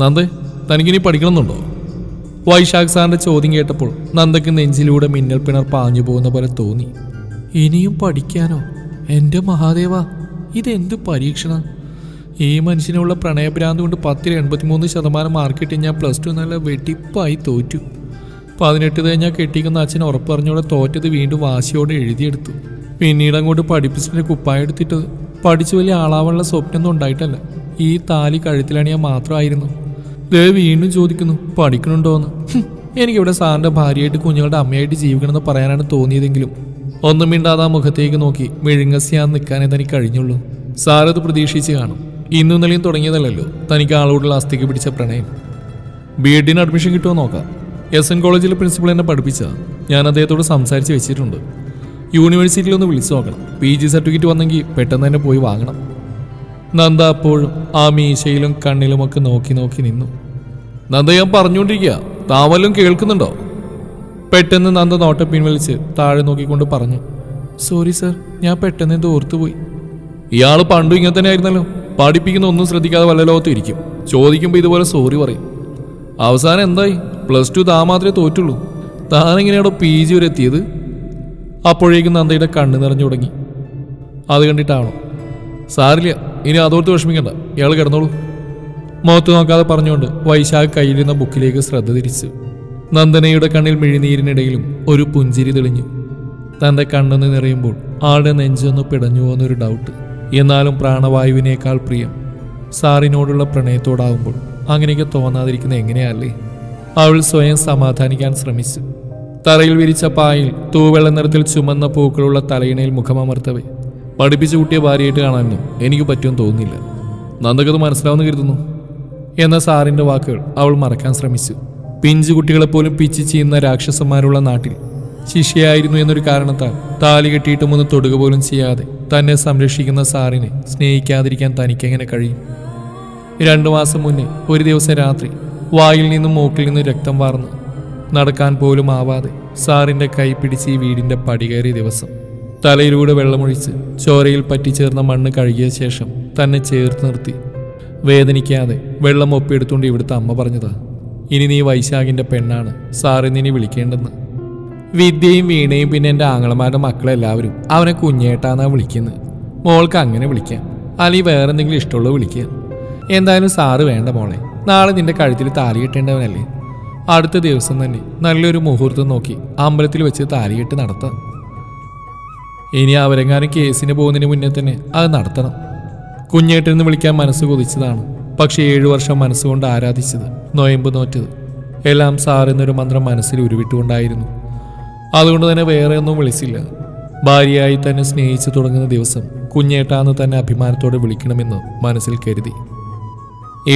നന്ദേ, തനിക്കിനി പഠിക്കണമെന്നുണ്ടോ? വൈശാഖ് സാറിന്റെ ചോദ്യം കേട്ടപ്പോൾ നന്ദയ്ക്ക് നെഞ്ചിലൂടെ മിന്നൽ പിണർ പാഞ്ഞു പോകുന്ന പോലെ തോന്നി. ഇനിയും പഠിക്കാനോ? എൻ്റെ മഹാദേവ, ഇതെന്ത് പരീക്ഷണ! ഈ മനുഷ്യനുള്ള പ്രണയഭ്രാന്ത് കൊണ്ട് 10-83% മാർക്കിട്ട് ഞാൻ +2 നല്ല വെട്ടിപ്പായി തോറ്റു. 18 കഴിഞ്ഞാൽ കെട്ടിക്കുന്ന അച്ഛൻ ഉറപ്പ് പറഞ്ഞോടെ തോറ്റത് വീണ്ടും വാശിയോടെ എഴുതിയെടുത്തു. പിന്നീട് അങ്ങോട്ട് പഠിപ്പിച്ചിട്ട് കുപ്പായം എടുത്തിട്ടത്. പഠിച്ചു വലിയ ആളാവാനുള്ള സ്വപ്നമൊന്നും ഉണ്ടായിട്ടല്ല, ഈ താലി കഴുത്തിലണിയാൻ മാത്രമായിരുന്നു. വീണ്ടും ചോദിക്കുന്നു പഠിക്കണുണ്ടോന്ന്. എനിക്കിവിടെ സാറിന്റെ ഭാര്യയായിട്ട് കുഞ്ഞുങ്ങളുടെ അമ്മയായിട്ട് ജീവിക്കണമെന്ന് പറയാനാണ് തോന്നിയതെങ്കിലും ഒന്നും മിണ്ടാതെ ആ മുഖത്തേക്ക് നോക്കി മെഴുങ്ങസ്യാന്ന് നിൽക്കാനേ തനിക്ക് കഴിഞ്ഞുള്ളൂ. സാറത് പ്രതീക്ഷിച്ച് കാണും. ഇന്നും നിലയും തുടങ്ങിയതല്ലോ തനിക്ക് ആളോടുള്ള അസ്ഥിക്ക് പിടിച്ച പ്രണയം. ബി.എഡിന് അഡ്മിഷൻ കിട്ടുമോ നോക്കാം. SN കോളേജിലെ പ്രിൻസിപ്പൾ എന്നെ പഠിപ്പിച്ച ഞാൻ അദ്ദേഹത്തോട് സംസാരിച്ച് വെച്ചിട്ടുണ്ട്. യൂണിവേഴ്സിറ്റിയിലൊന്ന് വിളിച്ചു നോക്കണം. PG സർട്ടിഫിക്കറ്റ് വന്നെങ്കിൽ പെട്ടെന്ന് തന്നെ പോയി വാങ്ങണം. നന്ദ അപ്പോഴും ആ മീശയിലും കണ്ണിലുമൊക്കെ നോക്കി നോക്കി നിന്നു. നന്ദ, ഞാൻ പറഞ്ഞുകൊണ്ടിരിക്കുക, താവല്ലും കേൾക്കുന്നുണ്ടോ? പെട്ടെന്ന് നന്ദ നോട്ടം പിൻവലിച്ച് താഴെ നോക്കിക്കൊണ്ട് പറഞ്ഞു. സോറി സർ, ഞാൻ പെട്ടെന്ന് എന്തോ ഓർത്തുപോയി. ഇയാൾ പണ്ടും ഇങ്ങനെ തന്നെ ആയിരുന്നല്ലോ. പഠിപ്പിക്കുന്ന ഒന്നും ശ്രദ്ധിക്കാതെ വല്ല ലോകത്തും ഇരിക്കും. ചോദിക്കുമ്പോൾ ഇതുപോലെ സോറി പറയും. അവസാനം എന്തായി? +2 താ മാത്രമേ തോറ്റുള്ളൂ. താനെങ്ങനെയാണോ PG വരെ എത്തിയത്? അപ്പോഴേക്കും നന്ദയുടെ കണ്ണ് നിറഞ്ഞു തുടങ്ങി. അത് കണ്ടിട്ടാണോ? സാരില്ല, ഇനി അതോർത്ത് വിഷമിക്കണ്ട, ഇയാൾ കിടന്നോളൂ. മുഖത്ത് നോക്കാതെ പറഞ്ഞുകൊണ്ട് വൈശാഖ് കയ്യിലിരുന്ന ബുക്കിലേക്ക് ശ്രദ്ധ തിരിച്ചു. നന്ദനയുടെ കണ്ണിൽ മിഴിനീരിനിടയിലും ഒരു പുഞ്ചിരി തെളിഞ്ഞു. തൻ്റെ കണ്ണെന്ന് നിറയുമ്പോൾ ആളുടെ നെഞ്ചൊന്ന് പിടഞ്ഞു പോകുന്നൊരു ഡൗട്ട്. എന്നാലും പ്രാണവായുവിനേക്കാൾ പ്രിയം സാറിനോടുള്ള പ്രണയത്തോടാവുമ്പോൾ അങ്ങനെയൊക്കെ തോന്നാതിരിക്കുന്ന എങ്ങനെയല്ലേ? അവൾ സ്വയം സമാധാനിക്കാൻ ശ്രമിച്ചു. തറയിൽ വിരിച്ച പായിൽ തൂവെള്ള നിറത്തിൽ ചുമന്ന പൂക്കളുള്ള തലയിണയിൽ മുഖമമർത്തവേ പഠിപ്പിച്ചു കൂട്ടിയ ഭാര്യയായിട്ട് കാണാനൊന്നും എനിക്ക് പറ്റുമെന്ന് തോന്നുന്നില്ല. നന്ദക്കത് മനസ്സിലാവുന്ന കരുതുന്നു എന്ന സാറിന്റെ വാക്കുകൾ അവൾ മറക്കാൻ ശ്രമിച്ചു. പിഞ്ചു കുട്ടികളെപ്പോലും പിച്ചി ചെയ്യുന്ന രാക്ഷസന്മാരുള്ള നാട്ടിൽ ശിഷ്യയായിരുന്നു എന്നൊരു കാരണത്താൽ താലി കെട്ടിയിട്ടും ഒന്ന് തൊടുക പോലും ചെയ്യാതെ തന്നെ സംരക്ഷിക്കുന്ന സാറിനെ സ്നേഹിക്കാതിരിക്കാൻ തനിക്കെങ്ങനെ കഴിയും? 2 മാസം മുന്നേ ഒരു ദിവസം രാത്രി വായിൽ നിന്നും മൂക്കിൽ നിന്നും രക്തം വാർന്നു നടക്കാൻ പോലും ആവാതെ സാറിന്റെ കൈ പിടിച്ച് ഈ വീടിന്റെ പടി കയറിയ ദിവസം തലയിലൂടെ വെള്ളമൊഴിച്ച് ചോരയിൽ പറ്റിച്ചേർന്ന മണ്ണ് കഴുകിയ ശേഷം തന്നെ ചേർത്ത് നിർത്തി വേദനിക്കാതെ വെള്ളം ഒപ്പിയെടുത്തുകൊണ്ട് ഇവിടുത്തെ അമ്മ പറഞ്ഞതാ, ഇനി നീ വൈശാഖിന്റെ പെണ്ണാണ്, സാറിന് ഇനി വിളിക്കേണ്ടെന്ന്. വിദ്യയും വീണയും പിന്നെ എൻ്റെ ആങ്ങളമാരുടെ മക്കളെല്ലാവരും അവനെ കുഞ്ഞേട്ടാന്നാ വിളിക്കുന്നത്. മോൾക്ക് അങ്ങനെ വിളിക്കാം, അല്ലെങ്കിൽ വേറെ എന്തെങ്കിലും ഇഷ്ടമുള്ളത് വിളിക്കുക. എന്തായാലും സാറ് വേണ്ട മോളെ, നാളെ നിന്റെ കഴുത്തിൽ താലി കെട്ടേണ്ടവനല്ലേ. അടുത്ത ദിവസം തന്നെ നല്ലൊരു മുഹൂർത്തം നോക്കി അമ്പലത്തിൽ വെച്ച് താലികെട്ട് നടത്താം. ഇനി അവരെങ്ങാനും കേസിന് പോകുന്നതിന് മുന്നേ തന്നെ അത് നടത്തണം. കുഞ്ഞേട്ടെന്ന് വിളിക്കാൻ മനസ്സ് കൊതിച്ചതാണ്. പക്ഷെ 7 വർഷം മനസ്സുകൊണ്ട് ആരാധിച്ചത്, നൊയമ്പ് നോറ്റത് എല്ലാം സാർ എന്നൊരു മന്ത്രം മനസ്സിൽ ഉരുവിട്ടുകൊണ്ടായിരുന്നു. അതുകൊണ്ട് തന്നെ വേറെ ഒന്നും വിളിച്ചില്ല. ഭാര്യയായി തന്നെ സ്നേഹിച്ചു തുടങ്ങുന്ന ദിവസം കുഞ്ഞേട്ടാന്ന് തന്നെ അഭിമാനത്തോടെ വിളിക്കണമെന്ന് മനസ്സിൽ കരുതി.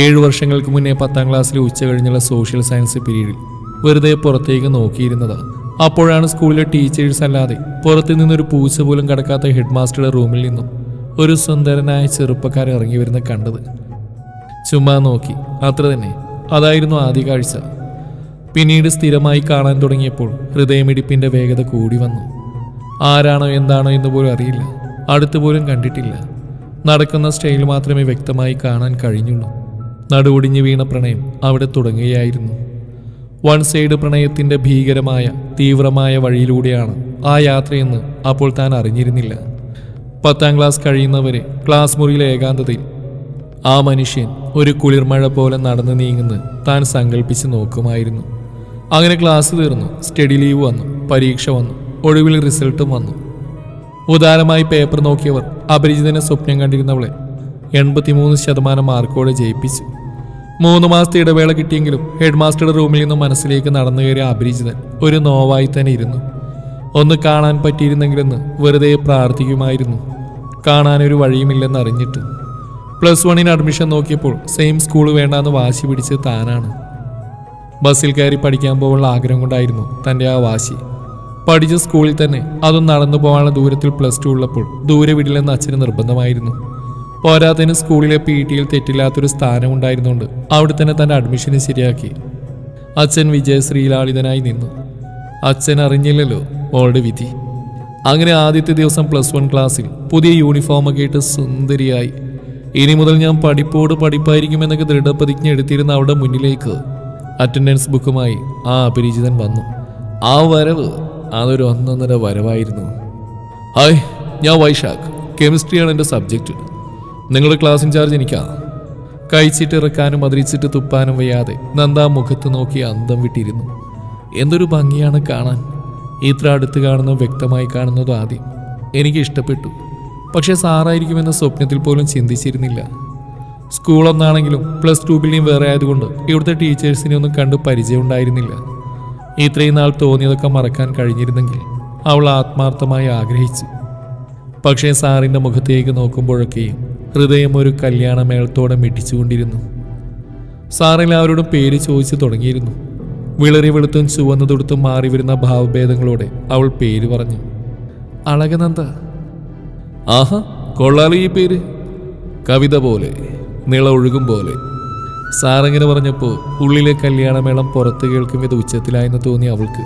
7 വർഷങ്ങൾക്ക് മുന്നേ 10ാം ക്ലാസ്സിലെ ഉച്ച കഴിഞ്ഞുള്ള സോഷ്യൽ സയൻസ് പീരീഡിൽ വെറുതെ പുറത്തേക്ക് നോക്കിയിരുന്നതാണ്. അപ്പോഴാണ് സ്കൂളിലെ ടീച്ചേഴ്സ് അല്ലാതെ പുറത്തു നിന്നൊരു പൂച്ച പോലും കടക്കാത്ത ഹെഡ് മാസ്റ്ററുടെ റൂമിൽ നിന്നും ഒരു സുന്ദരനായ ചെറുപ്പക്കാരൻ ഇറങ്ങി വരുന്ന കണ്ടത്. ചുമ്മാ നോക്കി, അത്ര തന്നെ. അതായിരുന്നു ആദ്യ കാഴ്ച. പിന്നീട് സ്ഥിരമായി കാണാൻ തുടങ്ങിയപ്പോൾ ഹൃദയമിടിപ്പിന്റെ വേഗത കൂടി വന്നു. ആരാണോ എന്താണോ എന്ന് പോലും അറിയില്ല, അടുത്തുപോലും കണ്ടിട്ടില്ല. നടക്കുന്ന സ്റ്റൈൽ മാത്രമേ വ്യക്തമായി കാണാൻ കഴിഞ്ഞുള്ളൂ. നടുവൊടിഞ്ഞു വീണ പ്രണയം അവിടെ തുടങ്ങുകയായിരുന്നു. വൺ സൈഡ് പ്രണയത്തിന്റെ ഭീകരമായ തീവ്രമായ വഴിയിലൂടെയാണ് ആ യാത്രയെന്ന് അപ്പോൾ താൻ അറിഞ്ഞിരുന്നില്ല. 10ാം ക്ലാസ് കഴിയുന്നവരെ ക്ലാസ് മുറിയിലെ ഏകാന്തതയിൽ ആ മനുഷ്യൻ ഒരു കുളിർമഴ പോലെ നടന്നു നീങ്ങുന്നത് താൻ സങ്കല്പിച്ച് നോക്കുമായിരുന്നു. അങ്ങനെ ക്ലാസ് തീർന്നു, സ്റ്റഡി ലീവ് വന്നു, പരീക്ഷ വന്നു, ഒടുവിൽ റിസൾട്ടും വന്നു. ഉദാരമായി പേപ്പർ നോക്കിയവർ അപരിചിതനെ സ്വപ്നം കണ്ടിരുന്നവളെ 83% മാർക്കോടെ ജയിപ്പിച്ചു. 3 മാസത്തെ ഇടവേള കിട്ടിയെങ്കിലും ഹെഡ് മാസ്റ്ററുടെ റൂമിൽ നിന്നും മനസ്സിലേക്ക് നടന്നു കയറിയ അപരിചിതൻ ഒരു നോവായി തന്നെ ഇരുന്നു. ഒന്ന് കാണാൻ പറ്റിയിരുന്നെങ്കിലെന്ന് വെറുതെ പ്രാർത്ഥിക്കുമായിരുന്നു. കാണാനൊരു വഴിയുമില്ലെന്ന് അറിഞ്ഞിട്ട്. +1 അഡ്മിഷൻ നോക്കിയപ്പോൾ സെയിം സ്കൂൾ വേണ്ടാന്ന് വാശി പിടിച്ച് താനാണ്. ബസ്സിൽ കയറി പഠിക്കാൻ പോകാനുള്ള ആഗ്രഹം കൊണ്ടായിരുന്നു തൻ്റെ ആ വാശി. പഠിച്ച സ്കൂളിൽ തന്നെ അതും നടന്നു പോകാനുള്ള ദൂരത്തിൽ +2 ഉള്ളപ്പോൾ ദൂരെ വിടില്ലെന്ന് അച്ഛന് നിർബന്ധമായിരുന്നു. പോരാത്തതിന് സ്കൂളിലെ PT-യിൽ തെറ്റില്ലാത്തൊരു സ്ഥാനം ഉണ്ടായിരുന്നുകൊണ്ട് അവിടെ തന്നെ തൻ്റെ അഡ്മിഷന് ശരിയാക്കി. അച്ഛൻ വിജയശ്രീലാളിതനായി നിന്നു. അച്ഛൻ അറിഞ്ഞില്ലല്ലോ മോളുടെ വിധി. അങ്ങനെ ആദ്യത്തെ ദിവസം +1 ക്ലാസ്സിൽ പുതിയ യൂണിഫോമൊക്കെ ഇട്ട് സുന്ദരിയായി ഇനി മുതൽ ഞാൻ പഠിപ്പോട് പഠിപ്പായിരിക്കുമെന്നൊക്കെ ദൃഢപ്രതിജ്ഞ എടുത്തിരുന്ന അവളുടെ മുന്നിലേക്ക് അറ്റൻഡൻസ് ബുക്കുമായി ആ അപരിചിതൻ വന്നു. ആ വരവ് അതൊരു ഒന്നൊന്നര വരവായിരുന്നു. ഹായ്, ഞാൻ വൈശാഖ്. കെമിസ്ട്രിയാണ് എൻ്റെ സബ്ജക്റ്റ്. നിങ്ങളുടെ ക്ലാസ് ഇൻചാർജ് എനിക്കാ. കഴിച്ചിട്ട് ഇറക്കാനും മതിരിച്ചിട്ട് തുപ്പാനും വയ്യാതെ നന്ദ മുഖത്ത് നോക്കി അന്തം വിട്ടിരുന്നു. എന്തൊരു ഭംഗിയാണ് കാണാൻ. ഇത്ര അടുത്ത് കാണുന്നതും വ്യക്തമായി കാണുന്നതും ആദ്യം എനിക്ക് ഇഷ്ടപ്പെട്ടു. പക്ഷേ സാറായിരിക്കുമെന്ന സ്വപ്നത്തിൽ പോലും ചിന്തിച്ചിരുന്നില്ല. സ്കൂളൊന്നാണെങ്കിലും പ്ലസ് 2 ബിൽഡിംഗ് വേറെ ആയതുകൊണ്ട് ഇവിടുത്തെ ടീച്ചേഴ്സിനെ ഒന്നും കണ്ട് പരിചയമുണ്ടായിരുന്നില്ല. ഇത്രയും നാൾ തോന്നിയതൊക്കെ മറക്കാൻ കഴിഞ്ഞിരുന്നെങ്കിൽ അവൾ ആത്മാർത്ഥമായി ആഗ്രഹിച്ചു. പക്ഷേ സാറിൻ്റെ മുഖത്തേക്ക് നോക്കുമ്പോഴൊക്കെയും ഹൃദയം ഒരു കല്യാണമേളത്തോടെ മിടിച്ചുകൊണ്ടിരുന്നു. സാറെല്ലാവരോടും പേര് ചോദിച്ചു തുടങ്ങിയിരുന്നു. വിളറി വെളുത്തും ചുവന്നു തൊടുത്തും മാറി വരുന്ന ഭാവഭേദങ്ങളോടെ അവൾ പേര് പറഞ്ഞു. അളകനന്ദ. ആഹാ, കൊള്ളാലോ ഈ പേര്. കവിത പോലെ, നിള ഒഴുകും പോലെ. സാറങ്ങനെ പറഞ്ഞപ്പോൾ ഉള്ളിലെ കല്യാണമേളം പുറത്ത് കേൾക്കും ഇത് ഉച്ചത്തിലായെന്ന് തോന്നി അവൾക്ക്.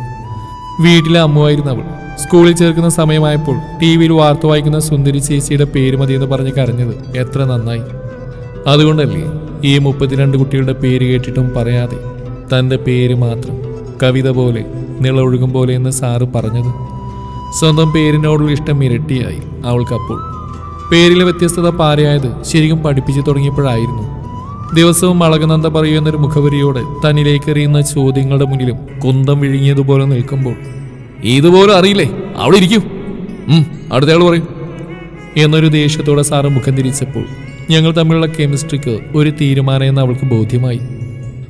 വീട്ടിലെ അമ്മുവായിരുന്നു അവൾ. സ്കൂളിൽ ചേർക്കുന്ന സമയമായപ്പോൾ TV-യിൽ വാർത്ത വായിക്കുന്ന സുന്ദരി ചേച്ചിയുടെ പേര് മതിയെന്ന് പറഞ്ഞ് കരഞ്ഞത് എത്ര നന്നായി. അതുകൊണ്ടല്ലേ ഈ 32 കുട്ടികളുടെ പേര് കേട്ടിട്ടും പറയാതെ തൻ്റെ പേര് മാത്രം കവിത പോലെ, നിള ഒഴുകും പോലെ എന്ന് സാറ് പറഞ്ഞത്. സ്വന്തം പേരിനോടുള്ള ഇഷ്ടം ഇരട്ടിയായി അവൾക്കപ്പോൾ. പേരിലെ വ്യത്യസ്തത പാരയായത് ശരിക്കും പഠിപ്പിച്ചു തുടങ്ങിയപ്പോഴായിരുന്നു. ദിവസവും അളകനന്ദ പറയൂ എന്നൊരു മുഖവരിയോടെ തന്നിലേക്ക് എറിയുന്ന ചോദ്യങ്ങളുടെ മുന്നിലും കുന്തം വിഴുങ്ങിയതുപോലെ നിൽക്കുമ്പോൾ ഇതുപോലെ അറിയില്ലേ, അവിടെ ഇരിക്കൂ, അടുത്തയാൾ പറയും എന്നൊരു ദേഷ്യത്തോടെ സാറ് മുഖം തിരിച്ചപ്പോൾ ഞങ്ങൾ തമ്മിലുള്ള കെമിസ്ട്രിക്ക് ഒരു തീരുമാനം എന്ന് അവൾക്ക് ബോധ്യമായി.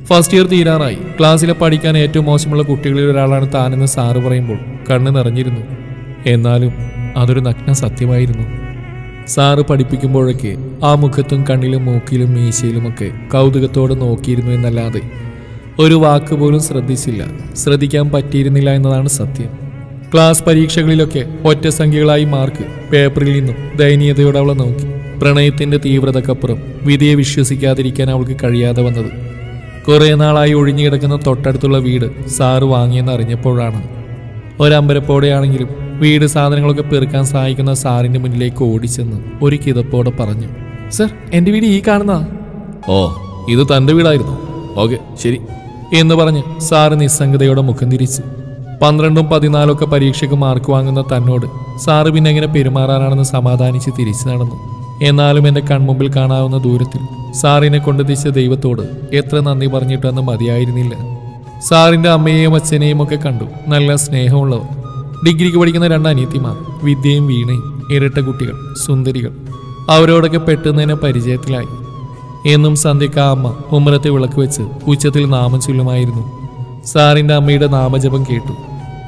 ഫസ്റ്റ് ഇയർ തീരാറായി. ക്ലാസ്സിലെ പഠിക്കാൻ ഏറ്റവും മോശമുള്ള കുട്ടികളിൽ ഒരാളാണ് താനെന്ന് സാറ് പറയുമ്പോൾ കണ്ണ് നിറഞ്ഞിരുന്നു. എന്നാലും അതൊരു നഗ്ന സത്യമായിരുന്നു. സാറ് പഠിപ്പിക്കുമ്പോഴൊക്കെ ആ മുഖത്തും കണ്ണിലും മൂക്കിലും മീശയിലുമൊക്കെ കൗതുകത്തോടെ നോക്കിയിരുന്നു എന്നല്ലാതെ ഒരു വാക്ക് പോലും ശ്രദ്ധിച്ചില്ല. ശ്രദ്ധിക്കാൻ പറ്റിയിരുന്നില്ല എന്നതാണ് സത്യം. ക്ലാസ് പരീക്ഷകളിലൊക്കെ ഒറ്റ സംഖ്യകളായി മാർക്ക് പേപ്പറിൽ നിന്നും ദയനീയതയോടെ അവളെ നോക്കി. പ്രണയത്തിന്റെ തീവ്രതക്കപ്പുറം വിധിയെ വിശ്വസിക്കാതിരിക്കാൻ അവൾക്ക് കഴിയാതെ വന്നത്. കുറേ നാളായി ഒഴിഞ്ഞുകിടക്കുന്ന തൊട്ടടുത്തുള്ള വീട് സാറ് വാങ്ങിയെന്ന് അറിഞ്ഞപ്പോഴാണ്. ഒരമ്പരപ്പോടെയാണെങ്കിലും വീട് സാധനങ്ങളൊക്കെ പെറുക്കാൻ സഹായിക്കുന്ന സാറിന്റെ മുന്നിലേക്ക് ഓടിച്ചെന്ന് ഒരു കിതപ്പോടെ പറഞ്ഞു. സർ, എൻ്റെ വീട് ഈ കാണുന്ന. ഓ, ഇത് തൻ്റെ വീടായിരുന്നു. ഓക്കെ, ശരി എന്ന് പറഞ്ഞ് സാറ് നിസ്സംഗതയോടെ മുഖം തിരിച്ചു. 12ഉം 14 പരീക്ഷയ്ക്ക് മാർക്ക് വാങ്ങുന്ന തന്നോട് സാറ് പിന്നെ എങ്ങനെ പെരുമാറാനാണെന്ന് സമാധാനിച്ച് തിരിച്ചു നടന്നു. എന്നാലും എൻ്റെ കൺമുമ്പിൽ കാണാവുന്ന ദൂരത്തിൽ സാറിനെ കൊണ്ടെത്തിച്ച ദൈവത്തോട് എത്ര നന്ദി പറഞ്ഞിട്ടെന്ന് മതിയായിരുന്നില്ല. സാറിൻ്റെ അമ്മയെയും അച്ഛനെയും ഒക്കെ കണ്ടു. നല്ല സ്നേഹമുള്ളവർ. ഡിഗ്രിക്ക് പഠിക്കുന്ന 2 അനിയത്തിമാർ, വിദ്യയും വീണയും, ഇരട്ട കുട്ടികൾ, സുന്ദരികൾ. അവരോടൊക്കെ പെട്ടെന്ന് പരിചയത്തിലായി. എന്നും സന്ധ്യക്ക് ആ അമ്മ ഉമ്മറത്തെ വിളക്ക് വെച്ച് ഉച്ചത്തിൽ നാമം ചൊല്ലുമായിരുന്നു. സാറിൻ്റെ അമ്മയുടെ നാമജപം കേട്ടു.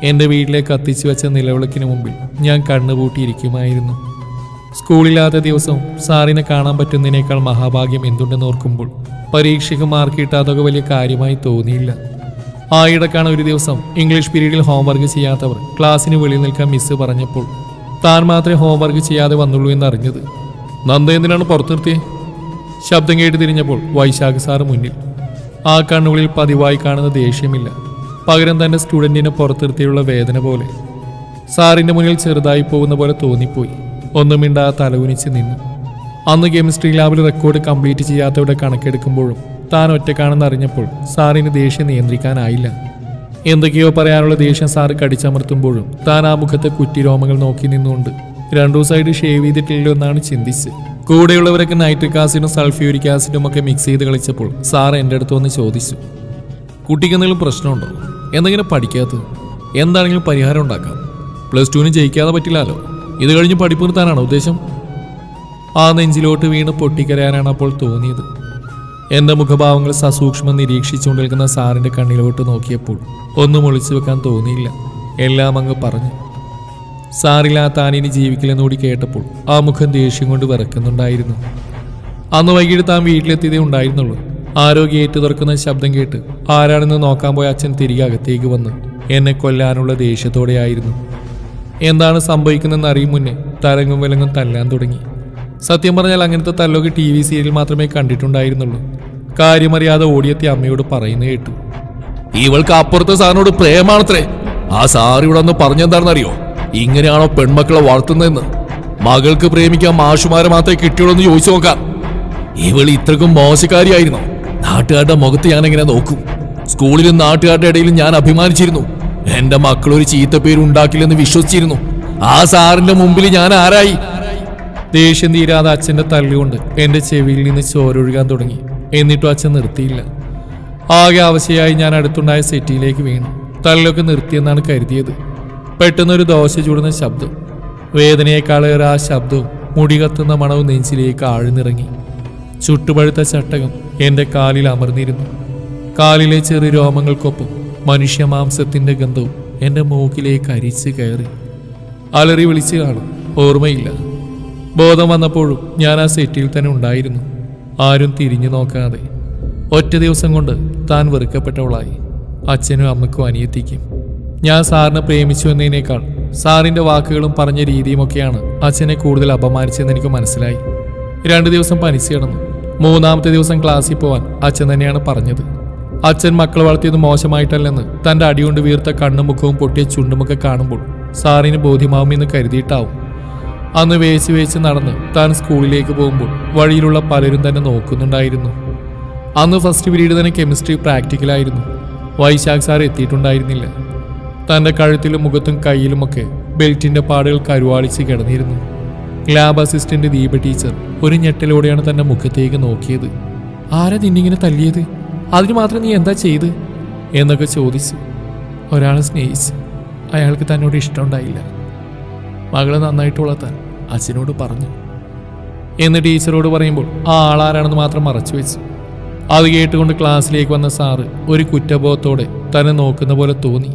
എൻ്റെ വീട്ടിലേക്ക് കത്തിച്ചു വെച്ച നിലവിളക്കിന് മുമ്പിൽ ഞാൻ കണ്ണുപൂട്ടിയിരിക്കുമായിരുന്നു. സ്കൂളില്ലാത്ത ദിവസവും സാറിനെ കാണാൻ പറ്റുന്നതിനേക്കാൾ മഹാഭാഗ്യം എന്തുണ്ടെന്ന് ഓർക്കുമ്പോൾ പരീക്ഷയ്ക്ക് മാർക്ക് കിട്ടാതൊക്കെ വലിയ കാര്യമായി തോന്നിയില്ല. ആയിടക്കാണ് ഒരു ദിവസം ഇംഗ്ലീഷ് പീരീഡിൽ ഹോംവർക്ക് ചെയ്യാത്തവർ ക്ലാസ്സിന് വെളിയിൽ നിൽക്കാൻ മിസ്സ് പറഞ്ഞപ്പോൾ താൻ മാത്രമേ ഹോംവർക്ക് ചെയ്യാതെ വന്നുള്ളൂ എന്നറിഞ്ഞത്. നന്ദ എന്തിനാണ് പുറത്തു നിർത്തിയേ? ശബ്ദം കേട്ട് തിരിഞ്ഞപ്പോൾ വൈശാഖ് സാറ് മുന്നിൽ. ആ കണ്ണുകളിൽ പതിവായി കാണുന്ന ദേഷ്യമില്ല, പകരം തൻ്റെ സ്റ്റുഡൻറ്റിനെ പുറത്തിരുത്തിയുള്ള വേദന പോലെ. സാറിൻ്റെ മുന്നിൽ ചെറുതായി പോകുന്ന പോലെ തോന്നിപ്പോയി. ഒന്നും മിണ്ടാതെ തലകുനിച്ച് നിന്നു. അന്ന് കെമിസ്ട്രി ലാബിൽ റെക്കോർഡ് കംപ്ലീറ്റ് ചെയ്യാത്തവരുടെ കണക്കെടുക്കുമ്പോഴും താൻ ഒറ്റക്കാണെന്ന് അറിഞ്ഞപ്പോൾ സാറിന് ദേഷ്യം നിയന്ത്രിക്കാനായില്ല. എന്തൊക്കെയോ പറയാനുള്ള ദേഷ്യം സാറ് കടിച്ചമർത്തുമ്പോഴും താൻ ആ മുഖത്തെ കുറ്റിരോമങ്ങൾ നോക്കി നിന്നുകൊണ്ട് 2 ദിവസമായിട്ട് ഷേവ് ചെയ്തിട്ടില്ലോ എന്നാണ് ചിന്തിച്ച്. കൂടെയുള്ളവരൊക്കെ നൈട്രിക് ആസിഡും സൾഫ്യൂരിക് ആസിഡും ഒക്കെ മിക്സ് ചെയ്ത് കളിച്ചപ്പോൾ സാർ എൻ്റെ അടുത്ത് വന്ന് ചോദിച്ചു, കുട്ടിക്ക് എന്തെങ്കിലും പ്രശ്നമുണ്ടോ? എന്തെങ്കിലും പഠിക്കാത്തത്? എന്താണെങ്കിലും പരിഹാരം ഉണ്ടാക്കാം. +2 ജയിക്കാതെ പറ്റില്ലല്ലോ. ഇത് കഴിഞ്ഞ് പഠിപ്പ് നിർത്താനാണോ ഉദ്ദേശം? ആ നെഞ്ചിലോട്ട് വീണ് പൊട്ടിക്കരയാനാണ് അപ്പോൾ തോന്നിയത്. എൻ്റെ മുഖഭാവങ്ങൾ സസൂക്ഷ്മം നിരീക്ഷിച്ചുകൊണ്ട് നിൽക്കുന്ന സാറിൻ്റെ കണ്ണിലോട്ട് നോക്കിയപ്പോൾ ഒന്നും ഒളിച്ചു വെക്കാൻ തോന്നിയില്ല. എല്ലാം അങ്ങ് പറഞ്ഞു. സാറില്ല താനിനി ജീവിക്കില്ലെന്നുകൂടി കേട്ടപ്പോൾ ആ മുഖം ദേഷ്യം കൊണ്ട് വിറക്കുന്നുണ്ടായിരുന്നു. അന്ന് വൈകിട്ട് താൻ വീട്ടിലെത്തിയതേ ഉണ്ടായിരുന്നുള്ളൂ. ആരോഗ്യ ഏറ്റു തുറക്കുന്ന ശബ്ദം കേട്ട് ആരാണെന്ന് നോക്കാൻ പോയ അച്ഛൻ തിരികെ അകത്തേക്ക് വന്ന് എന്നെ കൊല്ലാനുള്ള ദേഷ്യത്തോടെയായിരുന്നു. എന്താണ് സംഭവിക്കുന്നതെന്ന് അറിയും മുന്നേ തരങ്ങും വിലങ്ങും തല്ലാൻ തുടങ്ങി. സത്യം പറഞ്ഞാൽ അങ്ങനത്തെ തല്ലൊക്കെ TV സീരിയൽ മാത്രമേ കണ്ടിട്ടുണ്ടായിരുന്നുള്ളൂ. കാര്യമറിയാതെ ഓടിയെത്തിയ അമ്മയോട് പറയുന്ന കേട്ടു, ഇവൾക്ക് അപ്പുറത്തെ സാറിനോട് പ്രേമാണത്രേ. ആ സാർ ഇവിടെ ഒന്ന് പറഞ്ഞെന്താണെന്നറിയോ? ഇങ്ങനെയാണോ പെൺമക്കളെ വളർത്തുന്നതെന്ന്? മകൾക്ക് പ്രേമിക്കാൻ മാഷുമാരെ മാത്രമേ കിട്ടിയുള്ളൂ എന്ന് ചോദിച്ചു നോക്കാം. ഇവൾ ഇത്രക്കും മോശക്കാരിയായിരുന്നോ? നാട്ടുകാരുടെ മുഖത്ത് ഞാൻ എങ്ങനെ നോക്കും? സ്കൂളിലും നാട്ടുകാരുടെ ഇടയിലും ഞാൻ അഭിമാനിച്ചിരുന്നു. എന്റെ മക്കളൊരു ചീത്തപ്പേര് ഉണ്ടാക്കില്ലെന്ന് വിശ്വസിച്ചിരുന്നു. ആ സാറിന്റെ മുമ്പിൽ ഞാൻ ആരായി? ദേഷ്യം തീരാതെ അച്ഛന്റെ തല്ലുകൊണ്ട് എന്റെ ചെവിയിൽ നിന്ന് ചോരൊഴുകാൻ തുടങ്ങി. എന്നിട്ടും അച്ഛൻ നിർത്തിയില്ല. ആകെ അവശയായി ഞാൻ അടുത്തുണ്ടായ സെറ്റിയിലേക്ക് വീണു. തല്ലൊക്കെ നിർത്തിയെന്നാണ് കരുതിയത്. പെട്ടെന്നൊരു ദോശ ചൂടുന്ന ശബ്ദം. വേദനയെക്കാളേറെ ആ ശബ്ദവും മുടി കത്തുന്ന മണവും നെഞ്ചിലേക്ക് ആഴ്ന്നിറങ്ങി. ചുട്ടുപഴുത്ത ചട്ടകം എന്റെ കാലിൽ അമർന്നിരുന്നു. കാലിലെ ചെറു രോമങ്ങൾക്കൊപ്പം മനുഷ്യ മാംസത്തിന്റെ ഗന്ധവും എന്റെ മൂക്കിലേക്ക് അരിച്ച് കയറി. അലറി വിളിച്ചു കാണും, ഓർമ്മയില്ല. ബോധം വന്നപ്പോഴും ഞാൻ ആ സെറ്റിൽ തന്നെ ഉണ്ടായിരുന്നു. ആരും തിരിഞ്ഞു നോക്കാതെ. ഒറ്റ ദിവസം കൊണ്ട് താൻ വെറുക്കപ്പെട്ടവളായി. അച്ഛനും അമ്മയ്ക്കും അനിയത്തിക്കും. ഞാൻ സാറിനെ പ്രേമിച്ചു എന്നതിനേക്കാൾ സാറിന്റെ വാക്കുകളും പറഞ്ഞ രീതിയുമൊക്കെയാണ് അച്ഛനെ കൂടുതൽ അപമാനിച്ചതെന്ന് എനിക്ക് മനസ്സിലായി. 2 ദിവസം പനിച്ചു കിടന്നു. 3-ാമത്തെ ദിവസം ക്ലാസ്സിൽ പോവാൻ അച്ഛൻ തന്നെയാണ് പറഞ്ഞത്. അച്ഛൻ മക്കൾ വളർത്തിയത് മോശമായിട്ടല്ലെന്ന് തന്റെ അടികൊണ്ട് വീർത്ത കണ്ണും മുഖവും പൊട്ടിയ ചുണ്ടുമൊക്കെ കാണുമ്പോൾ സാറിന് ബോധ്യമാവുമെന്ന് കരുതിയിട്ടാവും. അന്ന് വേച്ച് നടന്ന് താൻ സ്കൂളിലേക്ക് പോകുമ്പോൾ വഴിയിലുള്ള പലരും തന്നെ നോക്കുന്നുണ്ടായിരുന്നു. അന്ന് ഫസ്റ്റ് പീരീഡ് തന്നെ കെമിസ്ട്രി പ്രാക്ടിക്കലായിരുന്നു. വൈശാഖ് സാർ എത്തിയിട്ടുണ്ടായിരുന്നില്ല. തൻ്റെ കഴുത്തിലും മുഖത്തും കയ്യിലുമൊക്കെ ബെൽറ്റിന്റെ പാടുകൾ കരുവാളിച്ച് കിടന്നിരുന്നു. ലാബ് അസിസ്റ്റന്റ് ദീപ ടീച്ചർ ഒരു ഞെട്ടലോടെയാണ് തന്റെ മുഖത്തേക്ക് നോക്കിയത്. ആരാ നിന്നിങ്ങനെ തല്ലിയത്? അതിന് മാത്രം നീ എന്താ ചെയ്ത് എന്നൊക്കെ ചോദിച്ചു. ഒരാളെ സ്നേഹിച്ച് അയാൾക്ക് തന്നോട് ഇഷ്ടമുണ്ടായില്ല. മകളെ നന്നായിട്ട് വളർത്താൻ അച്ഛനോട് പറഞ്ഞു എന്ന് ടീച്ചറോട് പറയുമ്പോൾ ആ ആളാരാണെന്ന് മാത്രം മറച്ചു വെച്ചു. അത് കേട്ടുകൊണ്ട് ക്ലാസ്സിലേക്ക് വന്ന സാറ് ഒരു കുറ്റബോധത്തോടെ തന്നെ നോക്കുന്ന പോലെ തോന്നി.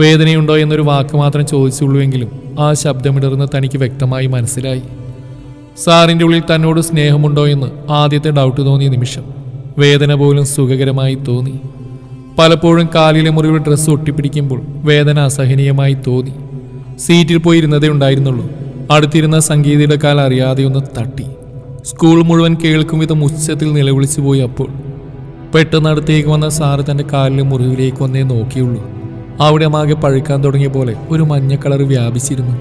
വേദനയുണ്ടോ എന്നൊരു വാക്ക് മാത്രം ചോദിച്ചുള്ളൂവെങ്കിലും ആ ശബ്ദമിടർന്ന് തനിക്ക് വ്യക്തമായി മനസ്സിലായി. സാറിൻ്റെ ഉള്ളിൽ തന്നോട് സ്നേഹമുണ്ടോ എന്ന് ആദ്യത്തെ ഡൗട്ട് തോന്നിയ നിമിഷം വേദന പോലും സുഖകരമായി തോന്നി. പലപ്പോഴും കാലിലെ മുറിവ് ഡ്രസ്സ് ഒട്ടിപ്പിടിക്കുമ്പോൾ വേദന അസഹനീയമായി തോന്നി. സീറ്റിൽ പോയി ഇരുന്നതേ ഉണ്ടായിരുന്നുള്ളൂ. അടുത്തിരുന്ന സംഗീതയുടെ കാൽ അറിയാതെ ഒന്ന് തട്ടി. സ്കൂൾ മുഴുവൻ കേൾക്കും വിധം ഉച്ചത്തിൽ നിലവിളിച്ചു പോയി. അപ്പോൾ പെട്ടെന്ന് അടുത്തേക്ക് വന്ന സാറ് തൻ്റെ കാലിലെ മുറിവിലേക്ക് വന്നേ നോക്കിയുള്ളൂ. അവിടെ ആകെ പഴുക്കാൻ തുടങ്ങിയ പോലെ ഒരു മഞ്ഞ കളർ വ്യാപിച്ചിരുന്നു.